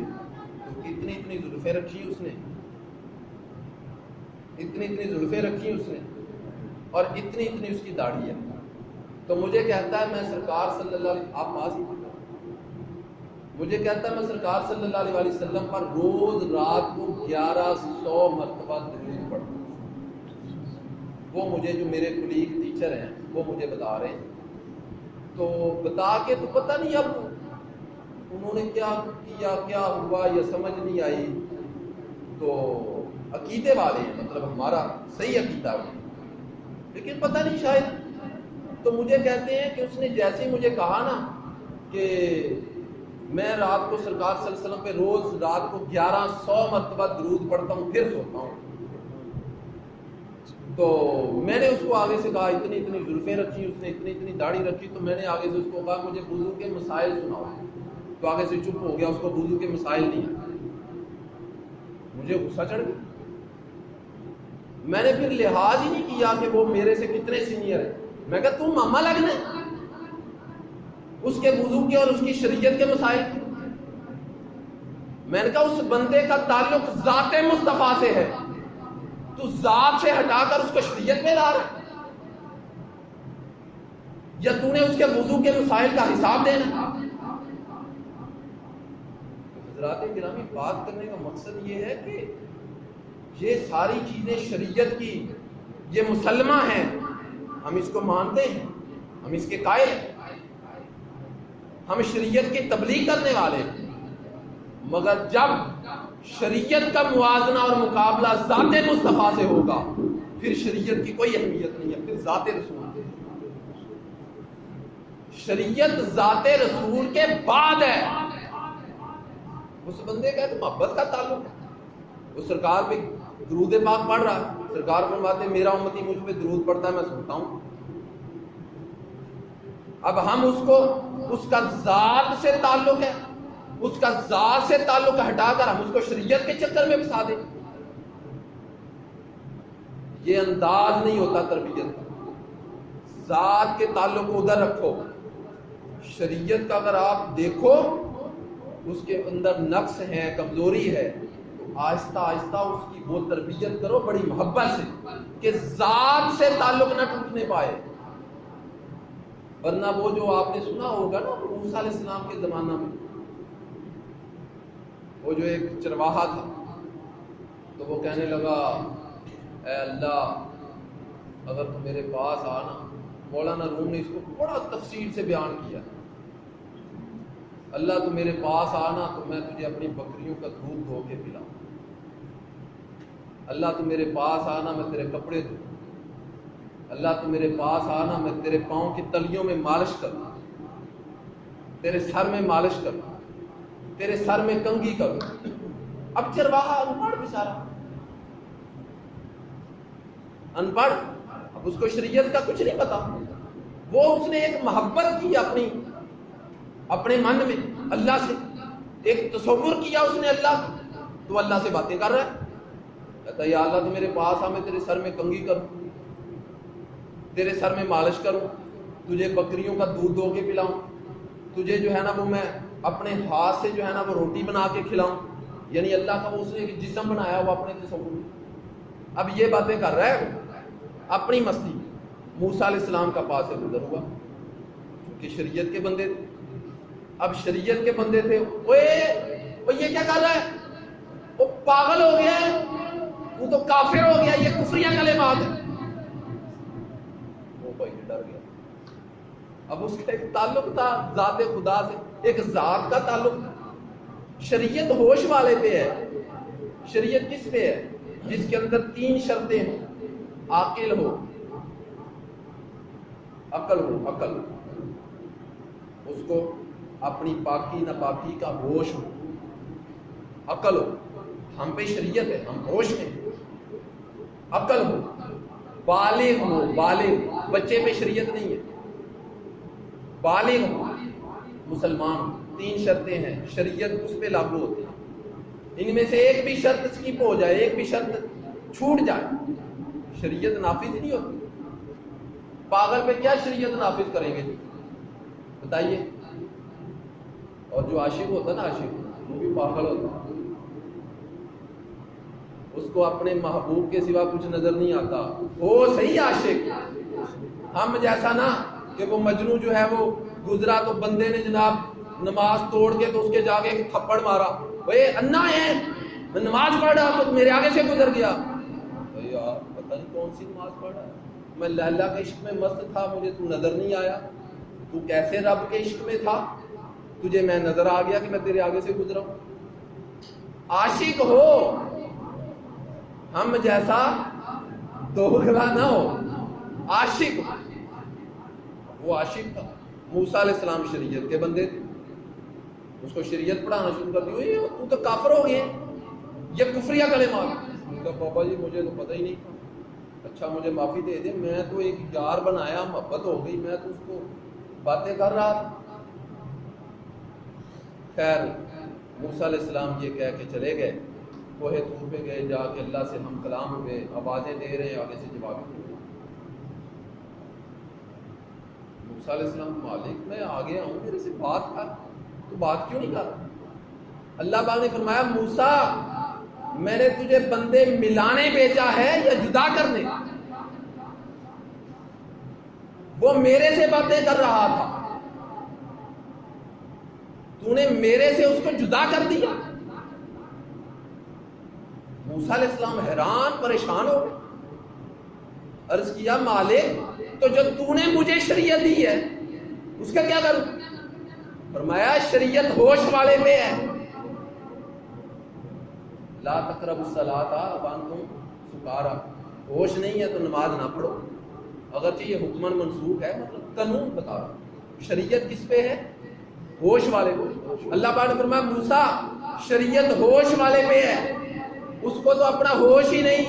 تو اتنی زلفیں رکھی اس نے، اتنی زلفیں رکھی اس نے، اور اتنی اس کی داڑھی ہے. تو مجھے کہتا ہے میں سرکار صلی اللہ علیہ آپ پاس ہی مجھے کہتا ہے میں سرکار صلی اللہ علیہ وسلم پر روز رات کو 1100 مرتبہ درود پڑھتا ہوں. وہ مجھے جو میرے کلیگ ٹیچر ہیں وہ مجھے بتا رہے ہیں. تو بتا کے تو پتہ نہیں اب انہوں نے کیا کیا، کیا ہوا یا سمجھ نہیں آئی. تو عقیدے والے ہیں، مطلب ہمارا صحیح عقیدہ ہے، لیکن پتہ نہیں شاید. تو مجھے کہتے ہیں کہ اس نے جیسے ہی مجھے کہا نا کہ میں رات کو سرکار صلی اللہ علیہ وسلم پہ روز رات کو 1100 مرتبہ درود پڑھتا ہوں پھر سوتا ہوں. تو میں نے اس کو آگے سے کہا اتنی زلفیں رکھی، اس نے اتنی داڑھی رکھی. تو میں نے آگے سے اس کو کہا مجھے وضو کے مسائل سناؤ. تو آگے سے چپ ہو گیا، اس کو وضو کے مسائل نہیں آئے. مجھے غصہ چڑھ گیا. میں نے پھر لحاظ ہی نہیں کیا کہ وہ میرے سے کتنے سینئر ہیں. میں کہا تم ماما لگنا اس کے وضو کے اور اس کی شریعت کے مسائل. میں نے کہا اس بندے کا تعلق ذات مصطفیٰ سے ہے، تو ذات سے ہٹا کر اس کو شریعت میں لا رہا ہے، یا تو نے اس کے وضو کے مسائل کا حساب دینا. حضرات گرامی بات کرنے کا مقصد یہ ہے کہ یہ ساری چیزیں شریعت کی یہ مسلمہ ہیں، ہم اس کو مانتے ہیں، ہم اس کے قائل ہیں، ہم شریعت کی تبلیغ کرنے والے ہیں. مگر جب شریعت کا موازنہ اور مقابلہ ذات مصطفیٰ سے ہوگا پھر شریعت کی کوئی اہمیت نہیں ہے، پھر ذات رسول. شریعت ذات رسول کے بعد ہے. اس بندے کا تو محبت کا تعلق ہے، وہ سرکار پہ درود پاک پڑھ رہا ہے، سرکار فرماتے ہیں میرا امتی مجھ پہ درود پڑھتا ہے میں سنتا ہوں. اب ہم اس کو اس کا ذات سے تعلق ہے، اس کا ذات سے تعلق ہٹا کر ہم اس کو شریعت کے چکر میں پھنسا دیں. یہ انداز نہیں ہوتا تربیت کا. ذات کے تعلق کو ادھر رکھو، شریعت کا اگر آپ دیکھو اس کے اندر نقص ہے، کمزوری ہے، تو آہستہ آہستہ اس کی وہ تربیت کرو بڑی محبت سے کہ ذات سے تعلق نہ ٹوٹنے پائے. ورنہ وہ جو آپ نے سنا ہوگا نا موسیٰ علیہ السلام کے زمانہ میں، وہ جو ایک چرواہا تھا، تو وہ کہنے لگا اے اللہ اگر تو میرے پاس آنا، مولانا روم نے اس کو بڑا تفصیل سے بیان کیا، اللہ تو میرے پاس آنا تو میں تجھے اپنی بکریوں کا دودھ دھو کے پلاؤں، اللہ تو میرے پاس آنا میں تیرے کپڑے دھوں، اللہ تو میرے پاس آنا میں تیرے پاؤں کی تلیوں میں مالش کروں، تیرے سر میں مالش کروں، تیرے سر میں کنگھی کروں۔ اب چرواہا ان پڑھ بیچارہ، ان پڑھ، اب اس کو شریعت کا کچھ نہیں پتا، وہ اس نے ایک محبت کی اپنے من میں اللہ سے، ایک تصور کیا اس نے اللہ کا، تو اللہ سے باتیں کر رہا ہے، کہتا ہے یا اللہ تو میرے پاس آ، میں تیرے سر میں کنگھی کروں، تیرے سر میں مالش کروں، تجھے بکریوں کا دودھ دھو کے پلاؤں، تجھے جو ہے نا وہ میں اپنے ہاتھ سے جو ہے نا وہ روٹی بنا کے کھلاؤں، یعنی اللہ کا وہ اس نے ایک جسم بنایا ہوا اپنے تصور میں۔ اب یہ باتیں کر رہا ہے اپنی مستی۔ موسیٰ علیہ السلام کا پاس سے گزر ہوا، کیونکہ شریعت کے بندے تھے، اب شریعت کے بندے تھے، وہ یہ کیا کر رہا ہے، وہ پاگل ہو گیا ہے، وہ تو کافر ہو گیا، یہ کفریہ کلمات ہے۔ وہ بھائی ڈر گیا، اب اس کا ایک تعلق تھا ذات خدا سے، ایک ذات کا تعلق تھا۔ شریعت ہوش والے پہ ہے، شریعت کس پہ ہے؟ جس کے اندر 3 شرطیں ہوں، عاقل ہو، عقل ہو، عقل، اس کو اپنی پاکی ناپاکی کا ہوش ہو، عقل ہو، ہم پہ شریعت ہے، ہم ہوش میں، عقل ہو، بالغ ہو، بالغ، بچے پہ شریعت نہیں ہے، بالغ ہو، مسلمان ہو۔ 3 شرطیں ہیں، شریعت اس پہ لاگو ہوتی ہے، ان میں سے ایک بھی شرط اسکپ ہو جائے، ایک بھی شرط چھوٹ جائے، شریعت نافذ نہیں ہوتی۔ پاگل پہ کیا شریعت نافذ کریں گے جی بتائیے؟ اور جو عاشق ہوتا ہے نا، عاشق وہ بھی پاگل ہوتا ہے، اس کو اپنے محبوب کے سوا کچھ نظر نہیں آتا، وہ صحیح عاشق، ہم جیسا نا کہ وہ مجنو جو ہے وہ گزرا تو بندے نے جناب نماز توڑ کے تو اس کے جا کے ایک تھپڑ مارا، اے انا ہے میں نماز پڑھ رہا تو میرے آگے سے گزر گیا، یار پتہ نہیں کون سی نماز پڑھ رہا ہے، میں لیلا کے عشق میں مست تھا، مجھے تو نظر نہیں آیا، تو کیسے رب کے عشق میں تھا، تجھے میں نظر آ گیا کہ میں تیرے آگے سے گزرا ہوں۔ عاشق ہو، ہم جیسا دوغلا نہ ہو، عاشق ہو۔ وہ عاشق تھا، موسیٰ علیہ السلام شریعت کے بندے تھے، اس کو شریعت پڑھانا شروع کر دی، تو تو کافر ہو گئے، یہ کفریہ کلمات۔ بابا جی مجھے تو پتہ ہی نہیں تھا، اچھا مجھے معافی دے دے، میں تو ایک یار بنایا، محبت ہو گئی، میں تو اس کو باتیں کر رہا تھا۔ خیر موسیٰ علیہ السلام یہ کہہ کے چلے گئے، کوہ طور پہ گئے، جا کے اللہ سے ہم کلام ہوئے، آوازیں دے رہے ہیں، آگے سے جواب دے رہے ہیں۔ موسیٰ علیہ السلام، مالک میں آ گیا ہوں، میرے سے بات کر، تو بات کیوں نہیں کر رہا؟ اللہ پاک نے فرمایا موسیٰ میں نے تجھے بندے ملانے بھیجا ہے یا جدا کرنے؟ وہ میرے سے باتیں کر رہا تھا، تو نے میرے سے اس کو جدا کر دیا۔ موسیٰ علیہ السلام حیران پریشان ہو گئے، عرض کیا مالک تو جو تو نے مجھے شریعت دی ہے اس کا کیا کروں؟ فرمایا شریعت ہوش والے پہ ہے، لا تقربوا الصلاۃ وانتم سکارا، ہوش نہیں ہے تو نماز نہ پڑھو، اگرچہ یہ حکمن منسوخ ہے، مطلب قانون بتا رہا ہوں، شریعت کس پہ ہے؟ ہوش والے کو۔ اللہ پاک نے فرمایا موسیٰ شریعت ہوش والے پہ ہے، اس کو تو اپنا ہوش ہی نہیں،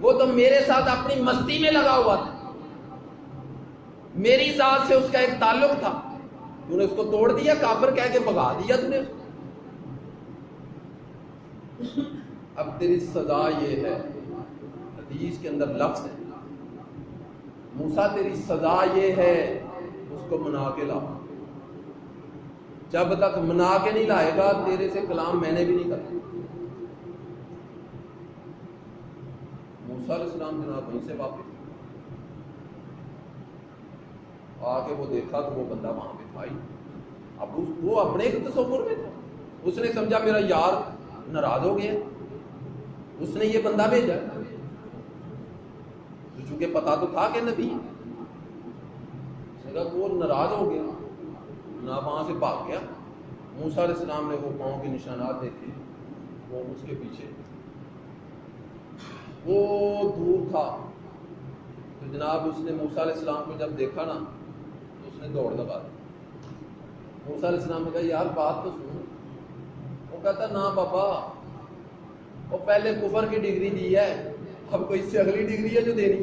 وہ تو میرے ساتھ اپنی مستی میں لگا ہوا تھا، میری ذات سے اس کا ایک تعلق تھا، تو نے اس کو توڑ دیا، کافر کہہ کے بھگا دیا تو نے اس کو۔ اب تیری سزا یہ ہے، حدیث کے اندر لفظ ہے، موسیٰ تیری سزا یہ ہے اس کو منا کے لا، جب تک منا کے نہیں لائے گا تیرے سے کلام میں نے بھی نہیں کرنا۔ موسیٰ علیہ السلام جناب وہیں سے واپس، آ کے وہ دیکھا تو وہ بندہ وہاں پہ تھا ہی. اب وہ اپنے ایک تصور میں تھا. اس نے سمجھا میرا یار ناراض ہو گیا, اس نے یہ بندہ بھیجا. تو چونکہ پتا تو تھا کہ نبی, اس نے کہا وہ ناراض ہو گیا, نہ وہاں سے بھاگ گیا. موسیٰ علیہ السلام نے وہ پاؤں کے نشانات دیکھے, وہ اس کے پیچھے وہ دور تھا. تو جناب اس نے موسیٰ علیہ السلام کو جب دیکھا نا تو اس نے دوڑ لگا دی. موسیٰ علیہ السلام نے کہا یار بات تو سنو. وہ کہتا نا بابا, وہ پہلے کفر کی ڈگری دی ہے, اب کوئی اس سے اگلی ڈگری ہے جو دینی.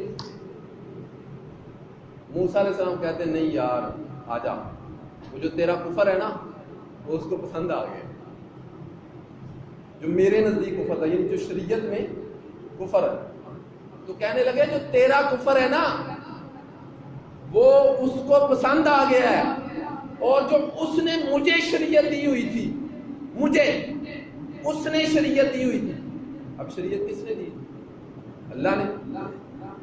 موسیٰ علیہ السلام کہتے نہیں یار آ جا, وہ جو تیرا کفر ہے نا وہ اس کو پسند آ گیا, جو میرے نزدیک کفر تھا, یعنی جو شریعت میں کفر ہے. تو کہنے لگے جو تیرا کفر ہے نا وہ اس کو پسند آ گیا ہے, اور جو اس نے مجھے شریعت دی ہوئی تھی, مجھے اس نے شریعت دی ہوئی تھی. اب شریعت کس نے دی؟ اللہ نے.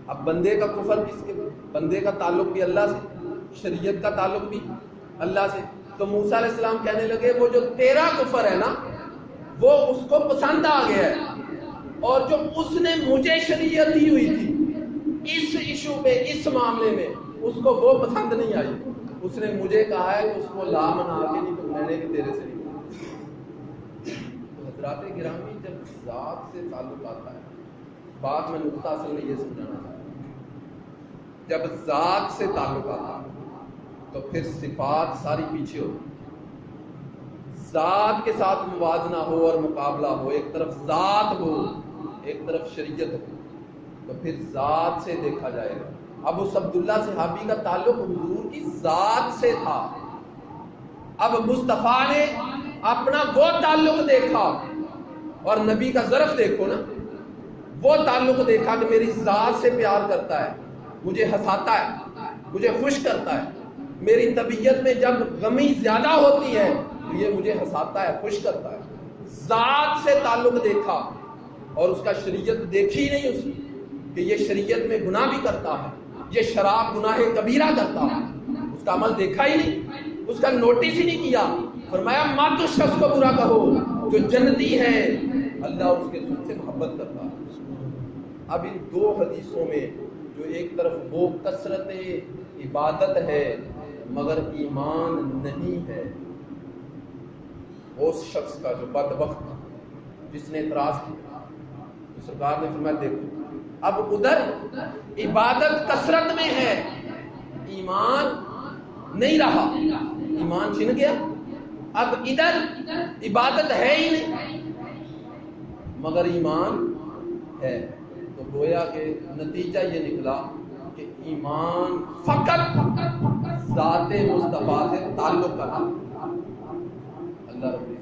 اب بندے کا کفر کس کے, بندے کا تعلق بھی اللہ سے, شریعت کا تعلق بھی اللہ سے. تو موسیٰ علیہ السلام کہنے لگے وہ جو تیرا کفر ہے نا وہ اس کو پسند آ گیا ہے, اور جو اس نے مجھے شریعت دی ہوئی تھی اس ایشو پہ, اس معاملے میں, اس کو وہ پسند نہیں آئی. اس نے مجھے کہا ہے کہ اس کو لا منا کے نہیں تو میں نے بھی تیرے سے نہیں. تو حضرات گرامی جب ذات سے تعلق آتا ہے, بات میں نقطہ اصل میں یہ سمجھانا چاہتا ہوں, جب ذات سے تعلق آتا ہے تو پھر صفات ساری پیچھے ہوتی. ذات کے ساتھ موازنہ ہو اور مقابلہ ہو, ایک طرف ذات ہو ایک طرف شریعت ہو, تو پھر ذات سے دیکھا جائے گا. اب اس عبداللہ صحابی کا تعلق حضور کی ذات سے تھا. اب مصطفیٰ نے اپنا وہ تعلق دیکھا, اور نبی کا ظرف دیکھو نا, وہ تعلق دیکھا کہ میری ذات سے پیار کرتا ہے, مجھے ہنساتا ہے, مجھے خوش کرتا ہے. میری طبیعت میں جب غمی زیادہ ہوتی ہے تو یہ مجھے ہنساتا ہے, خوش کرتا ہے. ذات سے تعلق دیکھا, اور اس کا شریعت دیکھی نہیں اس کی کہ یہ شریعت میں گناہ بھی کرتا ہے, یہ شراب گناہ کبیرہ کرتا ہے, اس کا عمل دیکھا ہی نہیں, اس کا نوٹس ہی نہیں کیا. فرمایا مات اس شخص کو برا کہو جو جنتی ہے, اللہ اس کے خود سے محبت کرتا ہے. اب ان دو حدیثوں میں جو ایک طرف وہ کثرت عبادت ہے مگر ایمان نہیں ہے, اس شخص کا جو بدبخت تھا جس نے اعتراض کیا, تو سرکار نے فرمایا دیکھو اب ادھر عبادت کثرت میں ہے, ایمان نہیں رہا, ایمان چھن گیا. اب ادھر عبادت ہے ہی نہیں مگر ایمان ہے. تو گویا کہ نتیجہ یہ نکلا کہ ایمان فقط ذات مصطفیٰ سے تعلق کرنا. اللہ رب